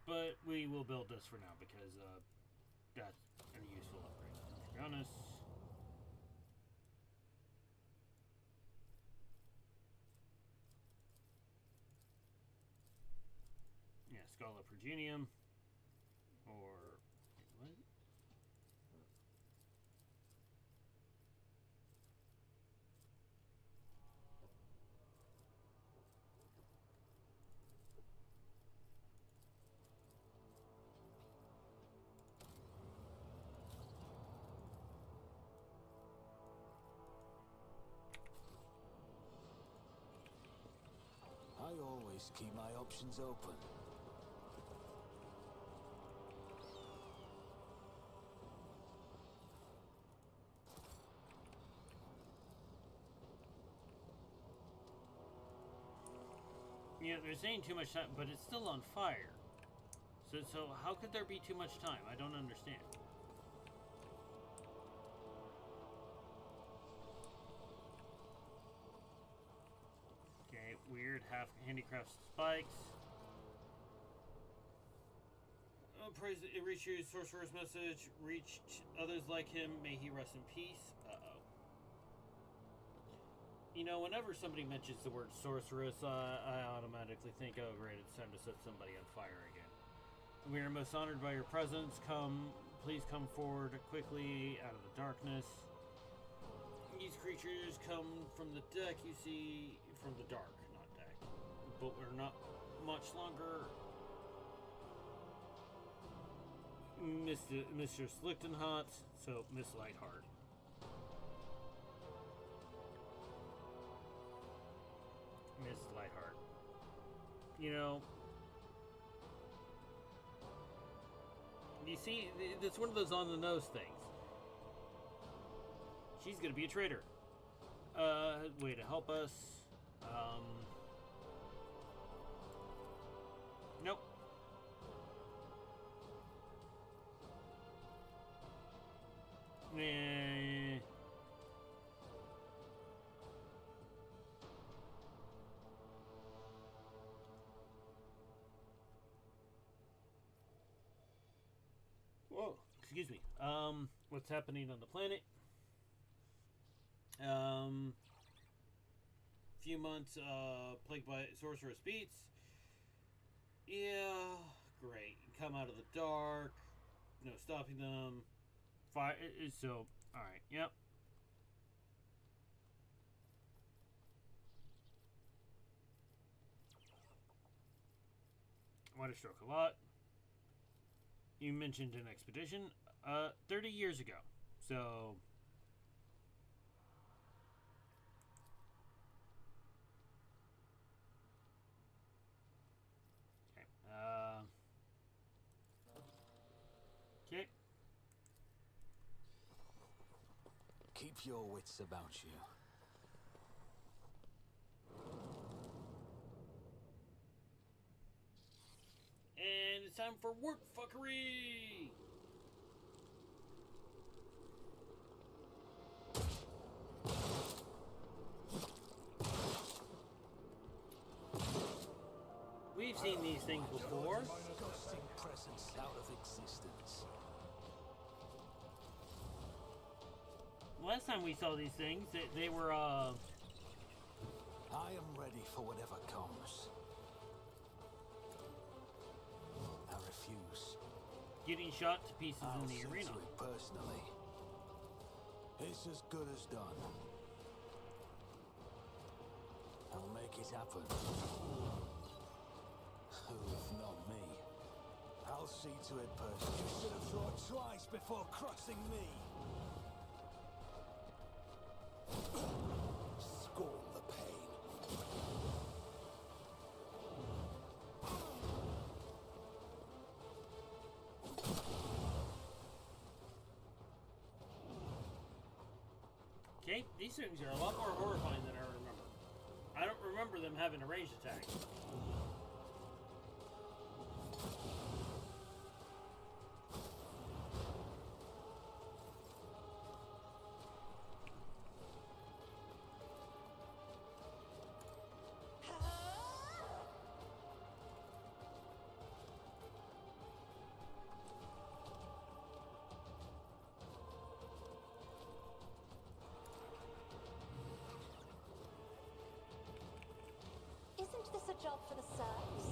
But we will build this for now because that's a useful upgrade. To be honest. Yeah, Scala Progenium. Or wait, what? I always keep my options open. Yeah, they're saying too much time, but it's still on fire. So how could there be too much time? I don't understand. Okay, weird half handicraft spikes. Oh, praise it reached you, sorcerer's message. Reached others like him. May he rest in peace. Uh-oh. You know, whenever somebody mentions the word sorceress, I automatically think, oh great, it's time to set somebody on fire again. We are most honored by your presence. Please come forward quickly out of the darkness. These creatures come from the deck you see, from the dark, not deck. But we're not much longer. Mr. Slichtenhot, so Miss Lightheart. Miss Lightheart. You know, you see, it's one of those on the nose things. She's gonna be a traitor. Way to help us. Nope. Nah. Whoa, excuse me. What's happening on the planet? Few months, plagued by sorcerous beasts. Yeah, great. Come out of the dark. No stopping them. Fire. So, alright, yep. Water stroke a lot. You mentioned an expedition. 30 years ago. So. Okay. Okay. Keep your wits about you. And it's time for work fuckery! We've seen these things before. Ghosting presence out of existence. Last time we saw these things, they were, I am ready for whatever comes. I refuse. getting shot to pieces I'll in the see arena. to it personally. It's as good as done. I'll make it happen. Who, if not me? I'll see to it, Percy. You should have thought twice before crossing me. Scorn the pain. Okay, these things are a lot more horrifying than I remember. I don't remember them having a ranged attack. Isn't this a job for the serfs?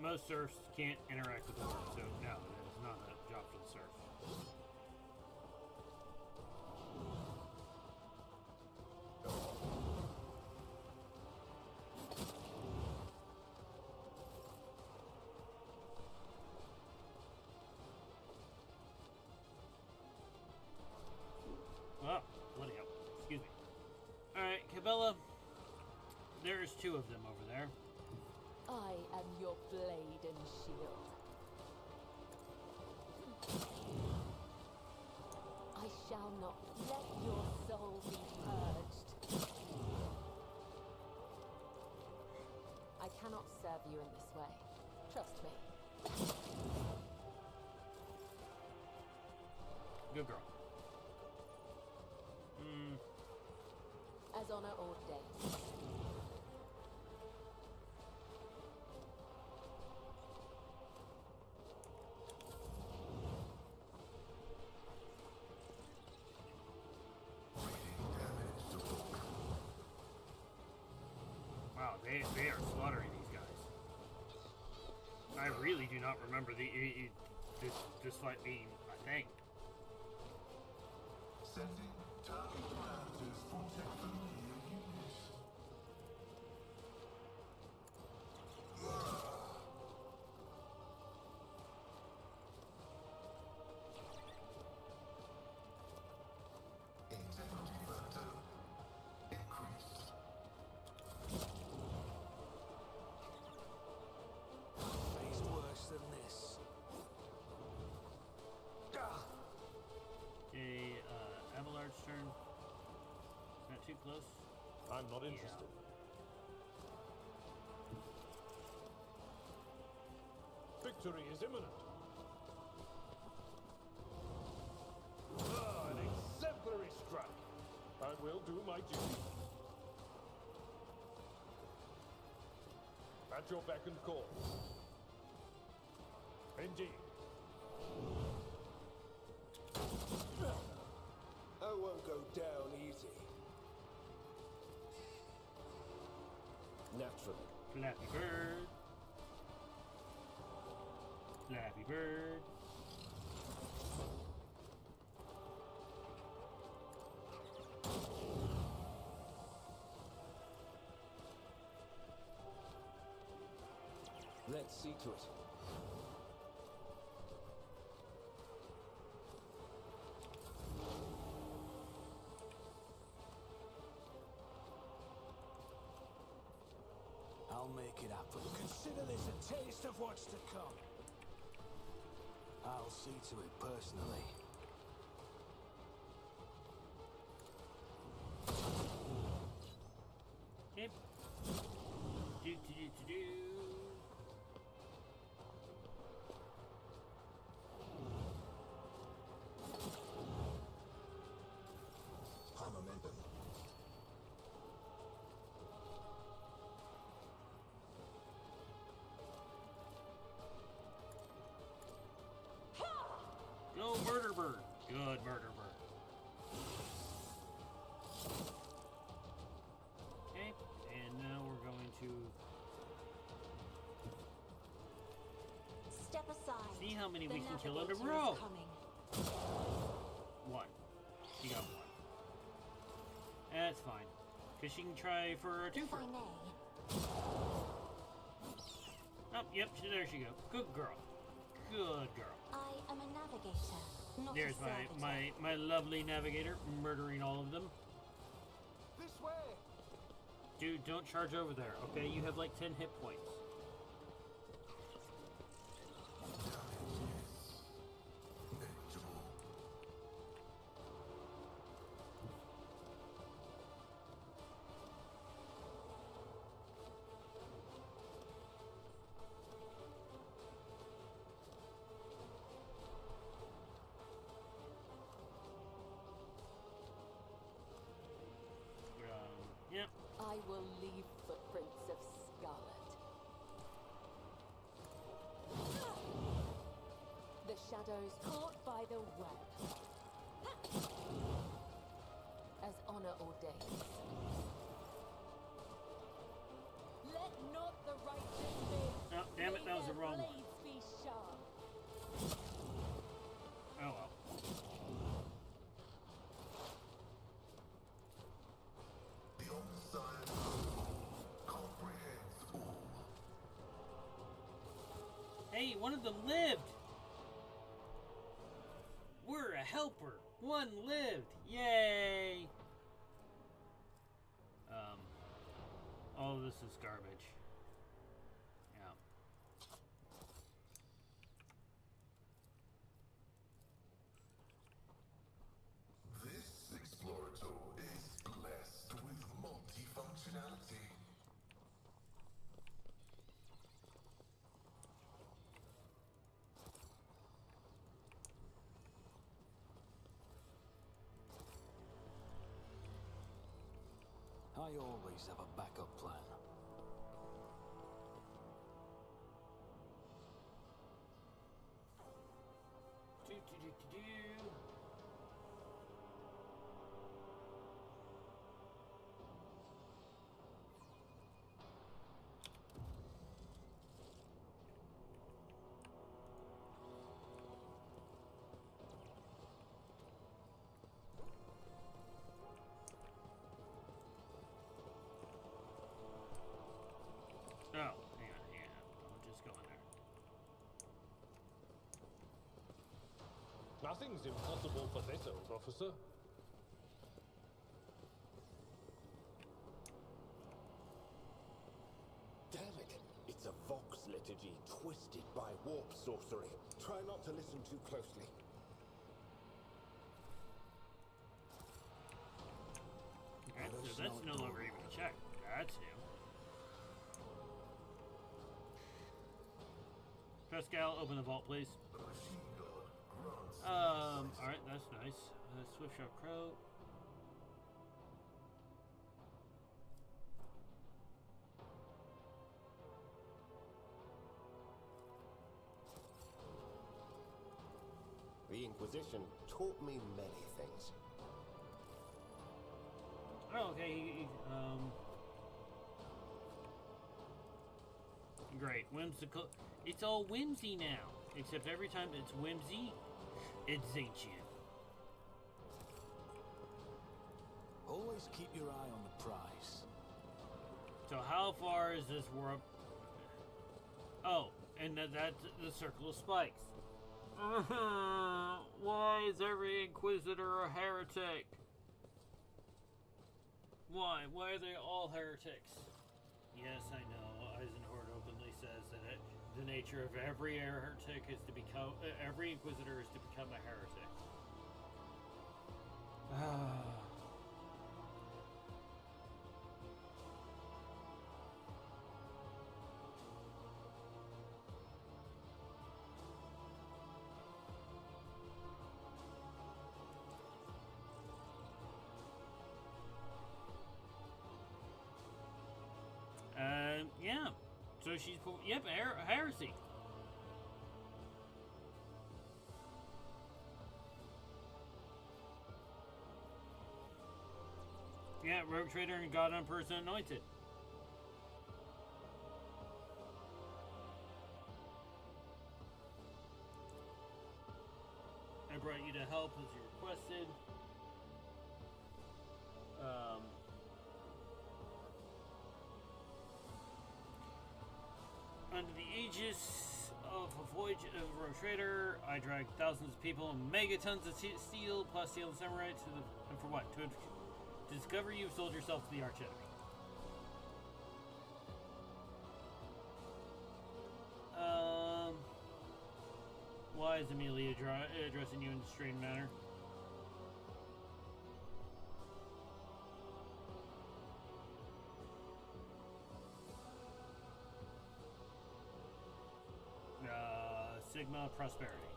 Most serfs can't interact with the Lord, so no, it is not a job for the serfs. Oh, bloody hell. Excuse me. Alright, Cabela. There's two of them over there. I am your blade and shield. I shall not let your soul be purged. I cannot serve you in this way. Trust me. Good girl. As honor ordains. Wow, they are slaughtering these guys. I really do not remember this fight being a thing. Setting target parameters for tech familiar units. Integrity factor increased. Faced worse than this. Okay, Abelard's turn. Not too close. I'm not interested. Victory is imminent. Ah, an exemplary strike. I will do my duty. At your beck and call. Indeed. I won't go down easy. Naturally. Flappy Bird. Flappy Bird. Let's see to it. I'll make it happen. Consider this a taste of what's to come. I'll see to it personally. Yep. Do. High momentum. Go Murder Bird. Good Murder Bird. Okay, and now we're going to Step aside. see how many The we can kill in a navigator is row. coming. One. She got one. That's fine. Because she can try for a If twofer. I may, Oh, yep, there she goes. Good girl. Good girl. I am a navigator, not There's a servitor. my lovely navigator murdering all of them. This way! Dude, don't charge over there, okay? You have like 10 hit points. Yep. I will leave footprints of scarlet. The shadows caught by the web. As honor ordains. Let not the righteous live. Oh, damn it, May that was the their wrong one. blades be sharp. Oh well. The Omnissiah comprehends all. Hey, one of them lived! We're a helper! One lived! Yay! All of this is garbage. Yeah. This Explorator is blessed with multifunctionality. I always have a backup plan. Do. Oh, hang on. I'll just go in there. Nothing's impossible for this old officer. Damn it! It's a Vox liturgy twisted by warp sorcery. Try not to listen too closely. Okay, so that's no longer even a check. That's new. Pascal, open the vault, please. The machine god grants Alright, that's nice. Swift Shot Crow. The Inquisition taught me many things. Oh, okay. Great. Whimsical. It's all whimsy now. Except every time it's whimsy, it's ancient. Always keep your eye on the prize. So how far is this world? Oh, and that's the Circle of Spikes. Why is every Inquisitor a heretic? Why? Why are they all heretics? Yes, I know. Eisenhower openly says that the nature of every heretic is to become... every Inquisitor is to become a heretic. Yeah. So she's... Yep, heresy. Yeah, Rogue Trader and God on Person Anointed. I brought you to help as you requested. Under the aegis of a voyage of a rogue trader, I dragged thousands of people and megatons of steel, plus steel and samurai to the... And for what? To discover you've sold yourself to the arch enemy. Why is Amelia addressing you in a strained manner? Sigma Prosperity.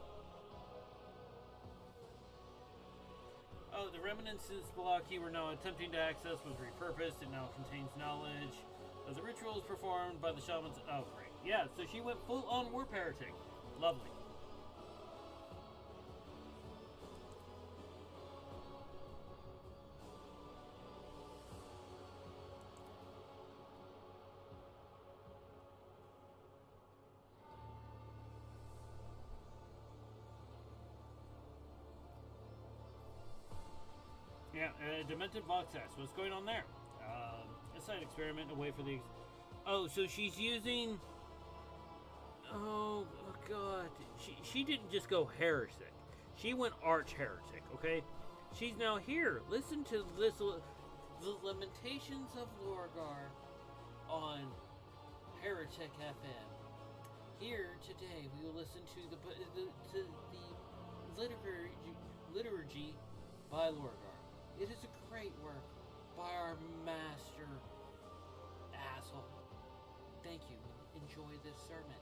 Oh, the remnants in Spelunky were now attempting to access was repurposed. It now contains knowledge of the rituals performed by the shamans. Oh, great. Yeah, so she went full on warp heretic. Lovely. Yeah, Demented Voxas. What's going on there? A side experiment away for the... Oh, so she's using... Oh, God. She didn't just go heretic. She went arch heretic, okay? She's now here. Listen to this, the Lamentations of Lorgar on Heretic FM. Here today we will listen to the liturgy by Lorgar. It is a great work by our master asshole. Thank you. Enjoy this sermon.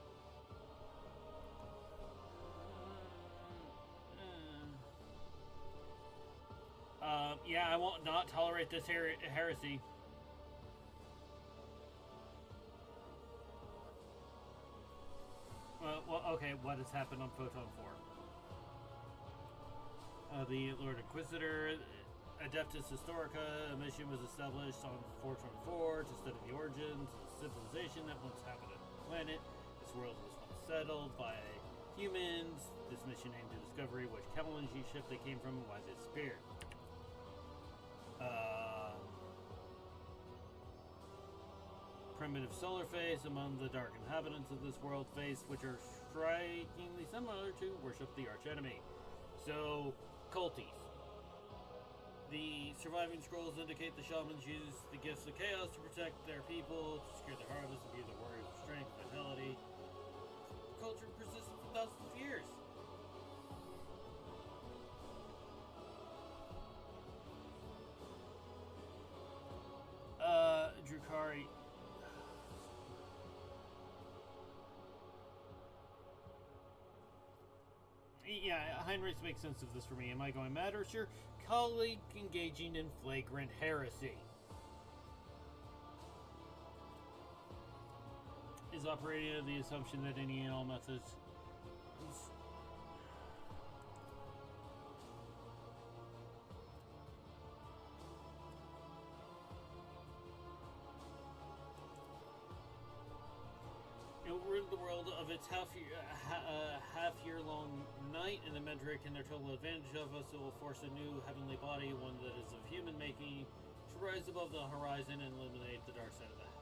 Yeah, I won't not tolerate this heresy. Well, okay, what has happened on Photon 4? The Lord Inquisitor, Adeptus Historica, a mission was established on 424 to study the origins of civilization that once inhabited the planet. This world was once settled by humans. This mission aimed to discover which Kamalanji ship they came from and why they disappeared. Primitive solar face among the dark inhabitants of this world face, which are strikingly similar to worship the arch enemy. So, culties. The surviving scrolls indicate the shamans used the gifts of chaos to protect their people, to secure their harvest, and be the warriors of strength and vitality. The culture persisted for thousands of years. Drukari. Yeah, Heinrichs makes sense of this for me. Am I going mad, or is your colleague engaging in flagrant heresy? Is operating under the assumption that any and all methods... rid the world of its half-year-long night, and the Medric and their total advantage of us. It will force a new heavenly body, one that is of human making, to rise above the horizon and illuminate the dark side of that.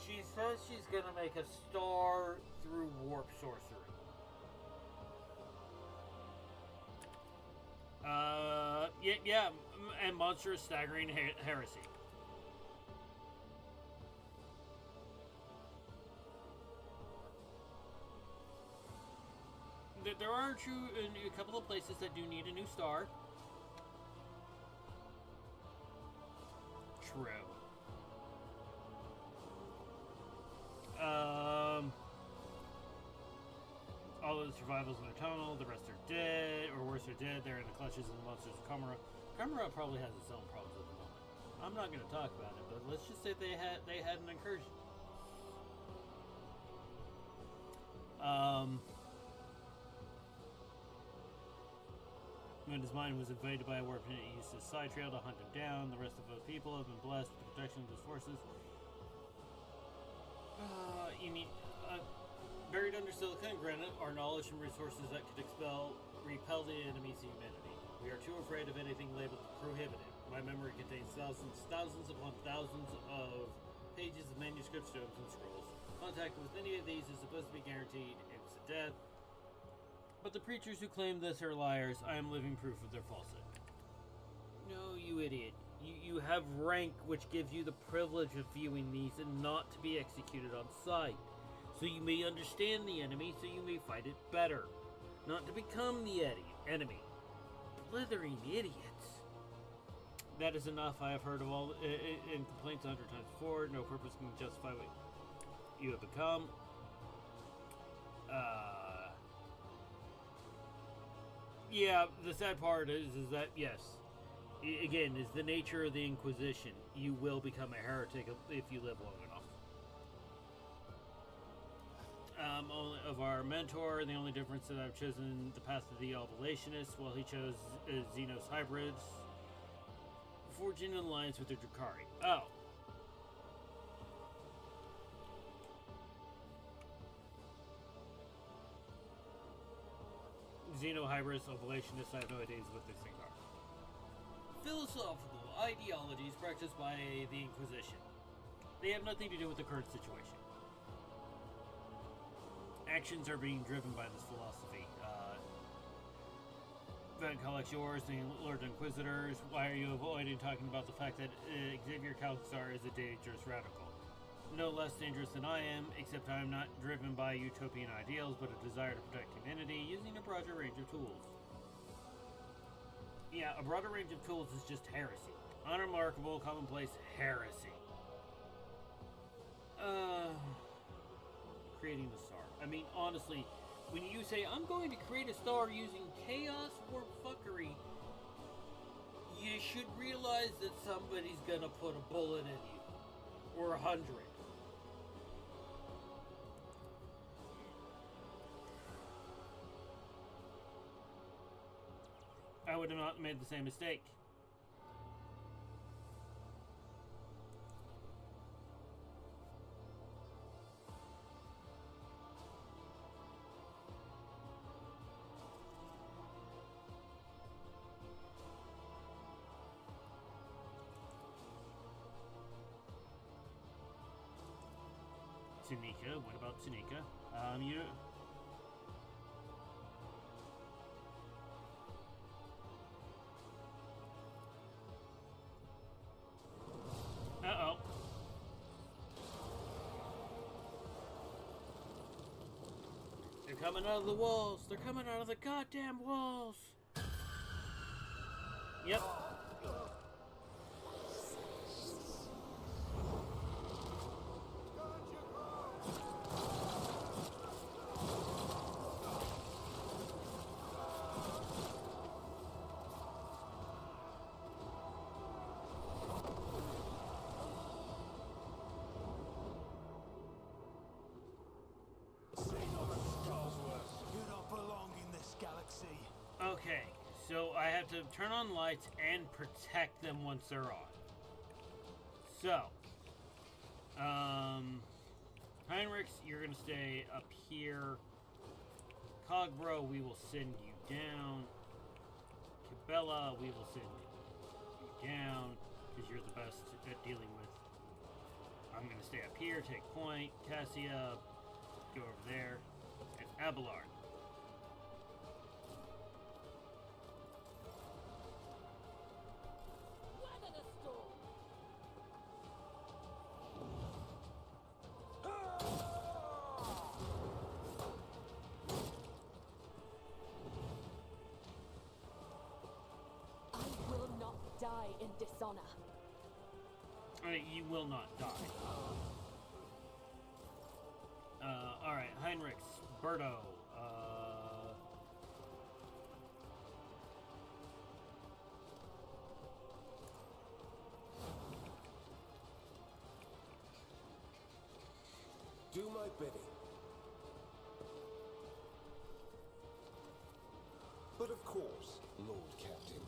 She says she's gonna make a star through warp sorcery. Yeah, and monstrous, staggering heresy. There are a couple of places that do need a new star. True. All of the survivals in their tunnel, the rest are dead, or worse, are dead. They're in the clutches of the monsters of Kamara. Kamara probably has its own problems at the moment. I'm not going to talk about it, but let's just say they had an incursion. When his mind was invaded by a warp, he used his side trail to hunt him down. The rest of those people have been blessed with the protection of his forces. Buried under silicon and granite are knowledge and resources that could repel the enemy's humanity. We are too afraid of anything labeled prohibited. My memory contains thousands upon thousands of pages of manuscripts, stones, and scrolls. Contact with any of these is supposed to be guaranteed instant death. But the preachers who claim this are liars. I am living proof of their falsehood. No, you idiot. You have rank which gives you the privilege of viewing these and not to be executed on sight. So you may understand the enemy, so you may fight it better. Not to become the enemy. Blithering idiots. That is enough. I have heard of all in complaints 100 times before. No purpose can justify what you have become. Yeah, the sad part is that, yes, again, is the nature of the Inquisition. You will become a heretic if you live long enough. Of our mentor, the only difference that I've chosen the path of the Oblationists, while he chose Xenos hybrids, forging an alliance with the Drakari. Oh. Xenohybrids, Oblationists, I have no idea what these things are. Philosophical ideologies practiced by the Inquisition. They have nothing to do with the current situation. Actions are being driven by this philosophy. Van collects yours, the Lord Inquisitors. Why are you avoiding talking about the fact that Xavier Calxar is a dangerous radical? No less dangerous than I am, except I am not driven by utopian ideals, but a desire to protect humanity using a broader range of tools. Yeah, a broader range of tools is just heresy. Unremarkable, commonplace heresy. Creating the star. I mean, honestly, when you say, I'm going to create a star using chaos or fuckery, you should realize that somebody's gonna put a bullet in you. Or 100. I would have not made the same mistake. Tunica, what about Tunica? You... Uh-oh. They're coming out of the walls. They're coming out of the goddamn walls. Yep. Okay, so I have to turn on lights and protect them once they're on. So, Heinrichs, you're gonna stay up here. Cogbro, we will send you down. Cabela, we will send you down, because you're the best at dealing with. I'm gonna stay up here, take point. Cassia, go over there. And Abelard. Die in dishonor. You will not die. Alright, Heinrichs, Berto, Do my bidding. But of course, Lord Captain.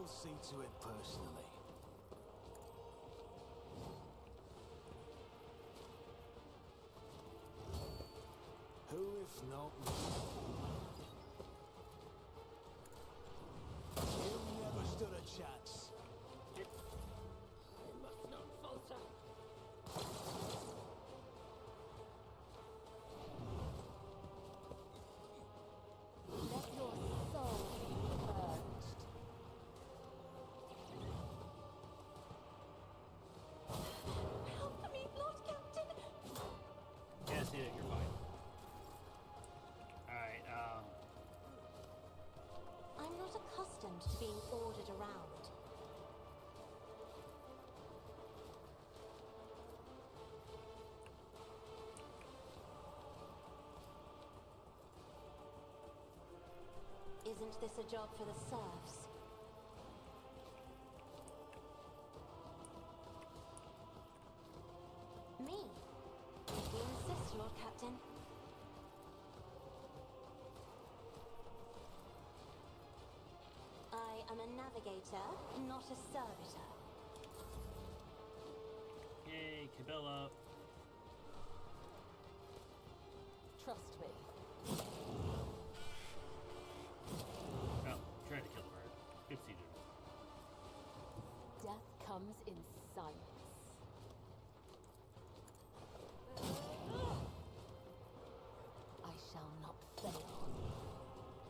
I'll see to it personally. Who if not me? You never stood a chance. I must not falter. Let your soul be purged. Help me, Lord Captain! Yeah, see that, you're fine. Alright, I'm not accustomed to being ordered around. Isn't this a job for the serfs? Me? If you insist, Lord Captain. I am a navigator, not a servitor. yay, Cabela. Trust me. Oh, tried to kill the bird. Succeeded. Death comes in silence. I shall not fail.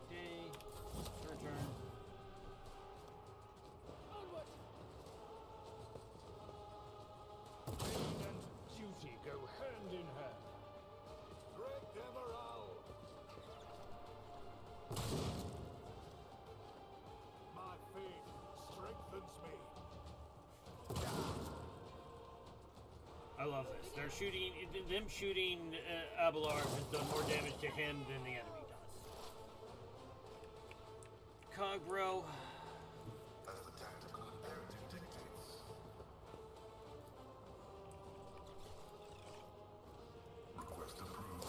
Okay, your turn. Onward! Pain and duty go hand in hand. Break the morale. My faith strengthens me. I love this. They're shooting, them shooting Abelard has done more damage to him than the enemy does. Cogbro. As the tactical imperative dictates. Request approved.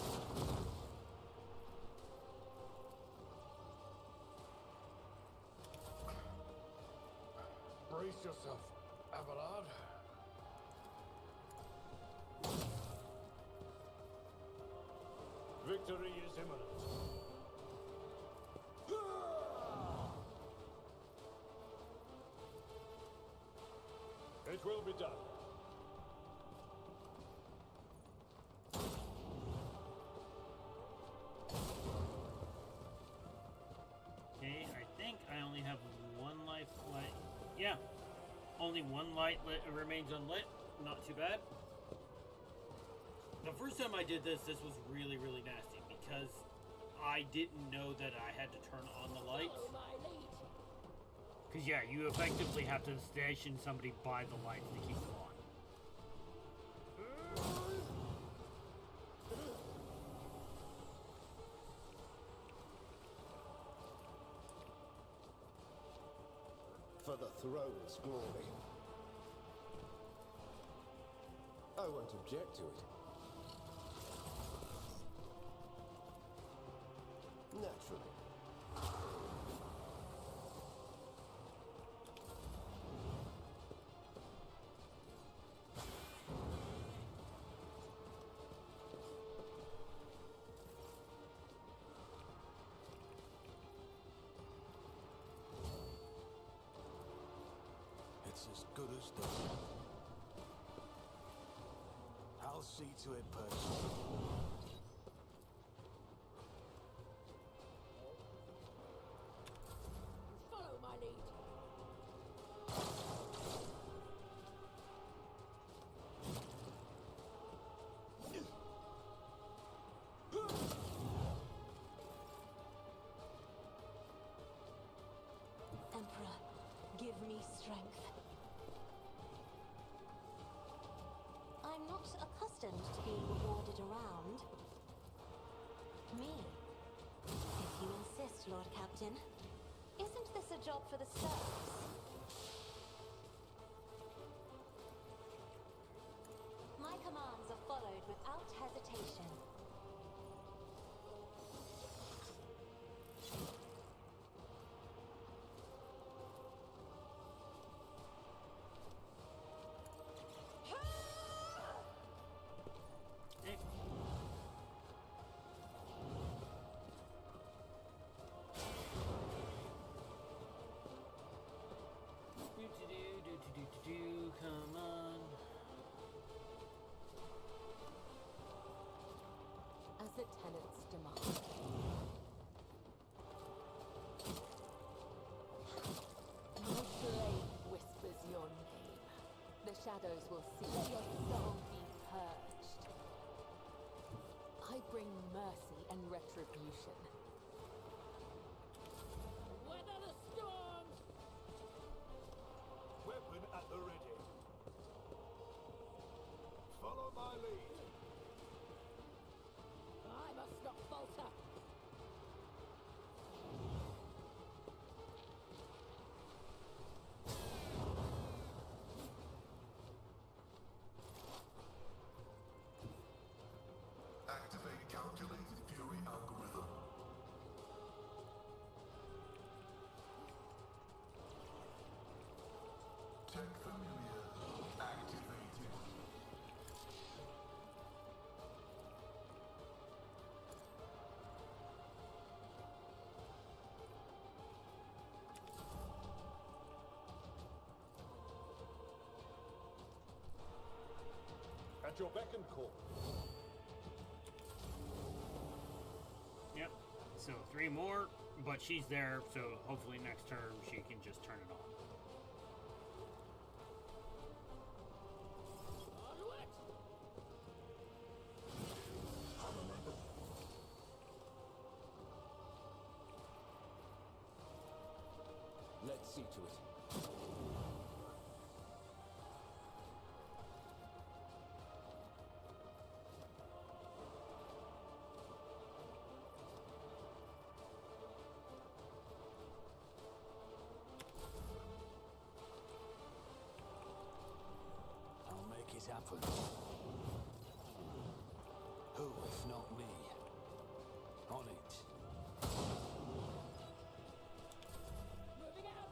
Brace yourself, Abelard. Victory is imminent. It will be done. Okay, I think I only have one life light. Yeah, only one light remains unlit. Not too bad. The first time I did this, this was really, really nasty because I didn't know that I had to turn on the lights. Follow my lead. Because, yeah, you effectively have to station somebody by the lights to keep them on. For the throne's glory. I won't object to it. Naturally. It's as good as done. I'll see to it personally. Follow my lead. Emperor, give me strength. I'm not accustomed to being ordered around. Me? If you insist, Lord Captain. Isn't this a job for the serfs? My commands are followed without hesitation. shadows will see your soul be purged. I bring mercy and retribution. Weather the storm! Weapon at the ready. Follow my lead. I must not falter. Activate calculated fury algorithm. Tech familiar activated. At your beck and call. Yep. So 3 more, but she's there, so hopefully next turn she can just turn it on. Let's see to it. I'll make it happen. Who, if not me? On it. Moving out!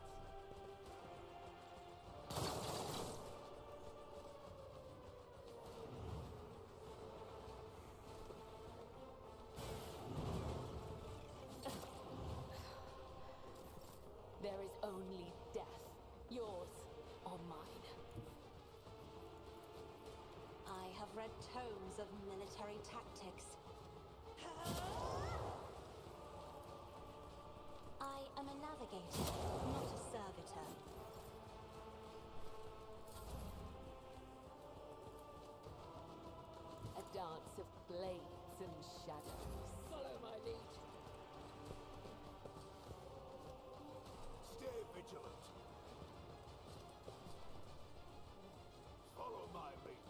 There is only death, yours or mine. I have read tomes of military tactics. I am a navigator, not a servitor. A dance of blades and shadows. Follow my lead. Stay vigilant. Follow my lead.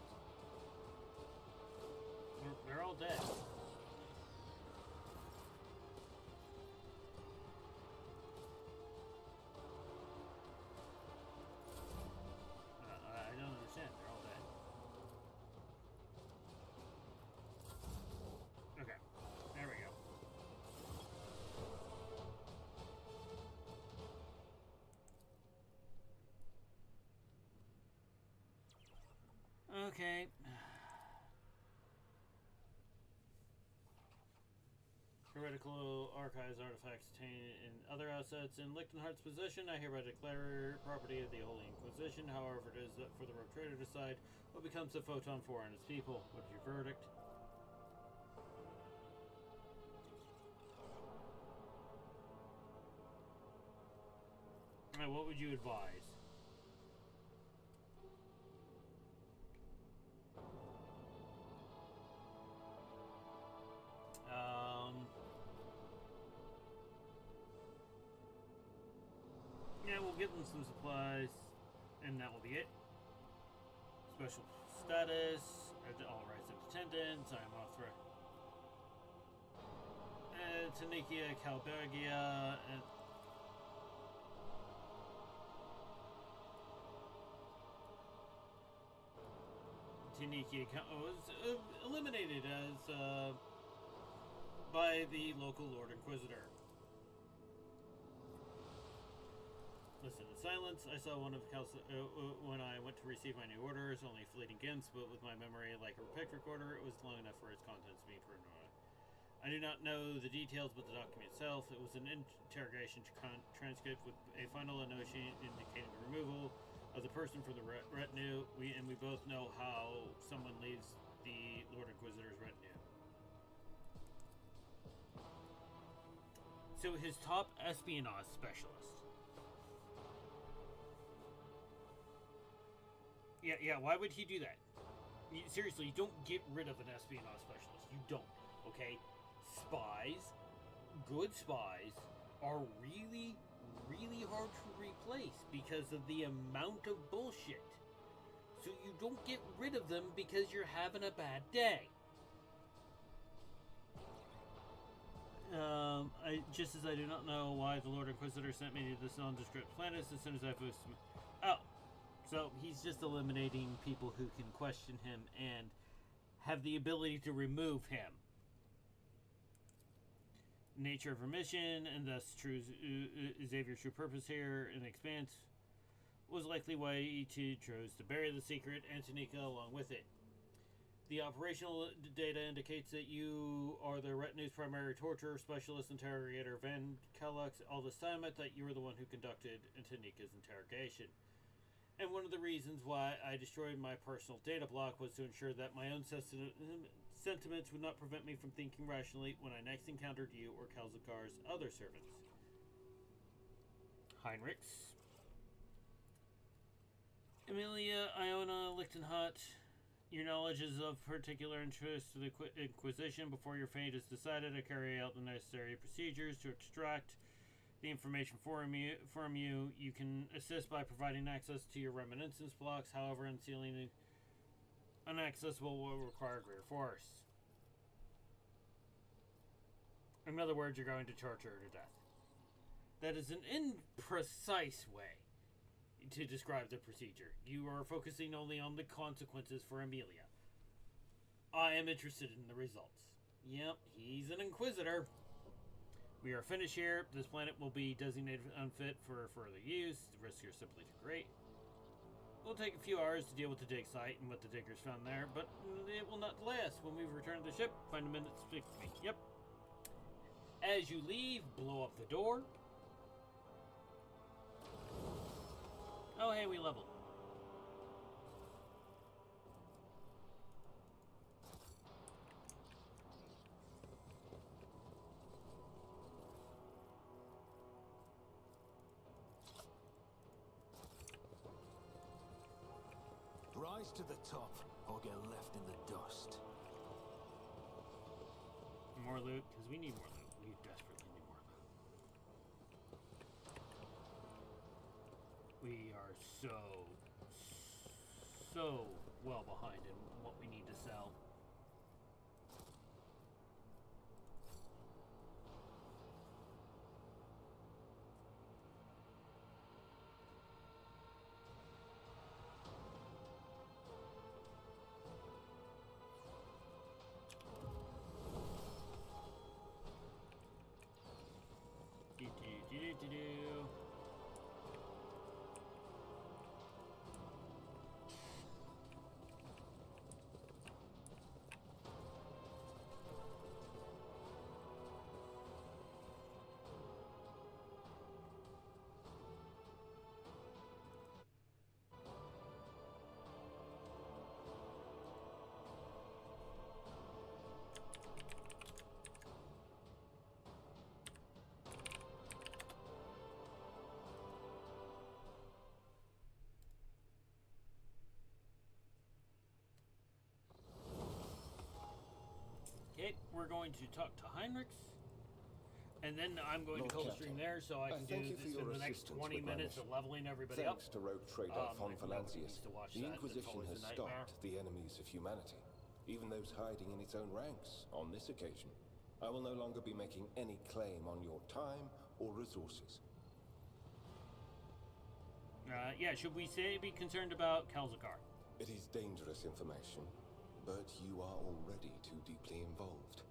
They're all dead. I don't understand. They're all dead. Okay. There we go. Okay. Heretical archives artifacts contained in other assets in Lichtenhardt's possession. I hereby declare property of the Holy Inquisition. However, it is for the rogue trader to decide what becomes of Photon 4 and its people. What is your verdict? Alright, what would you advise? Yeah, we'll give them some supplies, and that will be it. Special status, all rights of attendants, I am authorized. Tanikia Calbergia, and Tanikia was eliminated as by the local Lord Inquisitor. Listen in silence. I saw one of when I went to receive my new orders, only fleeting glimpse, but with my memory like a pick recorder, it was long enough for its contents to be written on. I do not know the details, but the document itself, it was an interrogation transcript with a final notation indicating the removal of the person from the retinue. We both know how someone leaves the Lord Inquisitor's retinue. So his top espionage specialist. Yeah, why would he do that? Seriously, you don't get rid of an espionage specialist. You don't, okay? Spies, good spies, are really, really hard to replace because of the amount of bullshit. So you don't get rid of them because you're having a bad day. Just as I do not know why the Lord Inquisitor sent me to this nondescript planet as soon as I was... Oh, so he's just eliminating people who can question him and have the ability to remove him. Nature of her mission, and thus Xavier's true purpose here in Expanse, was likely why E.T. chose to bury the secret and Tanika along with it. The operational data indicates that you are the retinue's primary torture specialist interrogator, Van Kellux. All this time, I thought you were the one who conducted Tanika's interrogation. And one of the reasons why I destroyed my personal data block was to ensure that my own sentiments would not prevent me from thinking rationally when I next encountered you or Kelzakar's other servants. Heinrichs. Amelia Iona Lichtenhut. Your knowledge is of particular interest to the Inquisition. Before your fate is decided, I carry out the necessary procedures to extract the information from you. You can assist by providing access to your reminiscence blocks. However, unsealing inaccessible will require greater force. In other words, you're going to torture her to death. That is an imprecise way to describe the procedure. You are focusing only on the consequences for Amelia. I am interested in the results. Yep, he's an Inquisitor. We are finished here. This planet will be designated unfit for further use. The risks are simply too great. It will take a few hours to deal with the dig site and what the diggers found there, but it will not last. When we return to the ship, find a minute to speak to me. Yep. As you leave, blow up the door. Oh, hey, we leveled. Rise to the top, or get left in the dust. More loot, because we need more loot. We desperately need more loot. We are so well behind in what we need to sell. Do. Okay, we're going to talk to Heinrichs, and then I'm going to kill the stream there so I can do this in the next 20 minutes of leveling everybody up. Thanks to rogue trader von Valancius, the Inquisition has stopped the enemies of humanity, even those hiding in its own ranks. On this occasion, I will no longer be making any claim on your time or resources. Yeah, should we be concerned about Kelzakar? It is dangerous information, but you are already too deeply involved.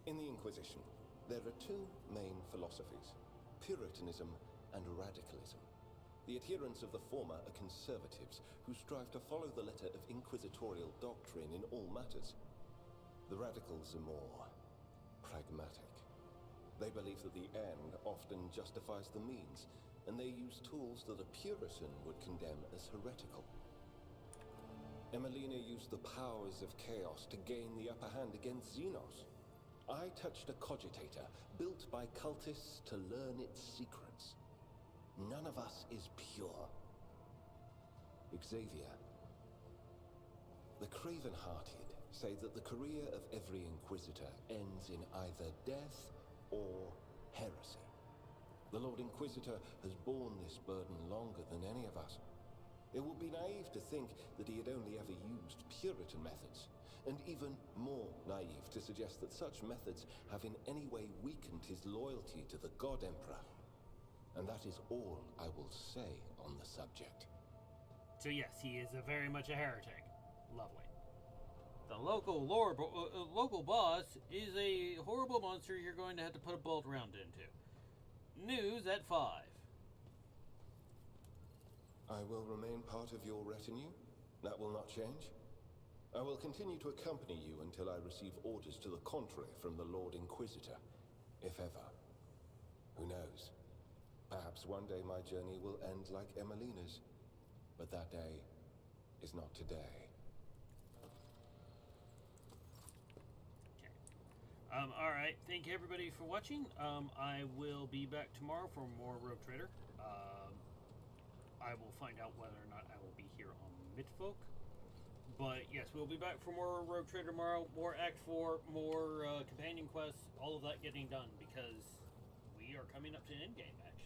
In the Inquisition, there are two main philosophies: Puritanism and radicalism. The adherents of the former are conservatives who strive to follow the letter of inquisitorial doctrine in all matters. The radicals are more pragmatic. They believe that the end often justifies the means, and they use tools that a Puritan would condemn as heretical. Emelina used the powers of chaos to gain the upper hand against Xenos. I touched a cogitator built by cultists to learn its secrets. None of us is pure. Xavier The craven-hearted say that the career of every Inquisitor ends in either death or heresy. The Lord Inquisitor has borne this burden longer than any of us. It would be naive to think that he had only ever used Puritan methods, and even more naive to suggest that such methods have in any way weakened his loyalty to the God Emperor. And that is all I will say on the subject. So yes, he is very much a heretic. Lovely. The local boss is a horrible monster you're going to have to put a bolt round into. News at 5. I will remain part of your retinue. That will not change. I will continue to accompany you until I receive orders to the contrary from the Lord Inquisitor, if ever. Who knows? Perhaps one day my journey will end like Emelina's, but that day is not today. Alright, thank you everybody for watching. I will be back tomorrow for more Rogue Trader. I will find out whether or not I will be here on Mythfolk. But yes, we'll be back for more Rogue Trader tomorrow, more Act 4, more companion quests, all of that getting done, because we are coming up to endgame, actually.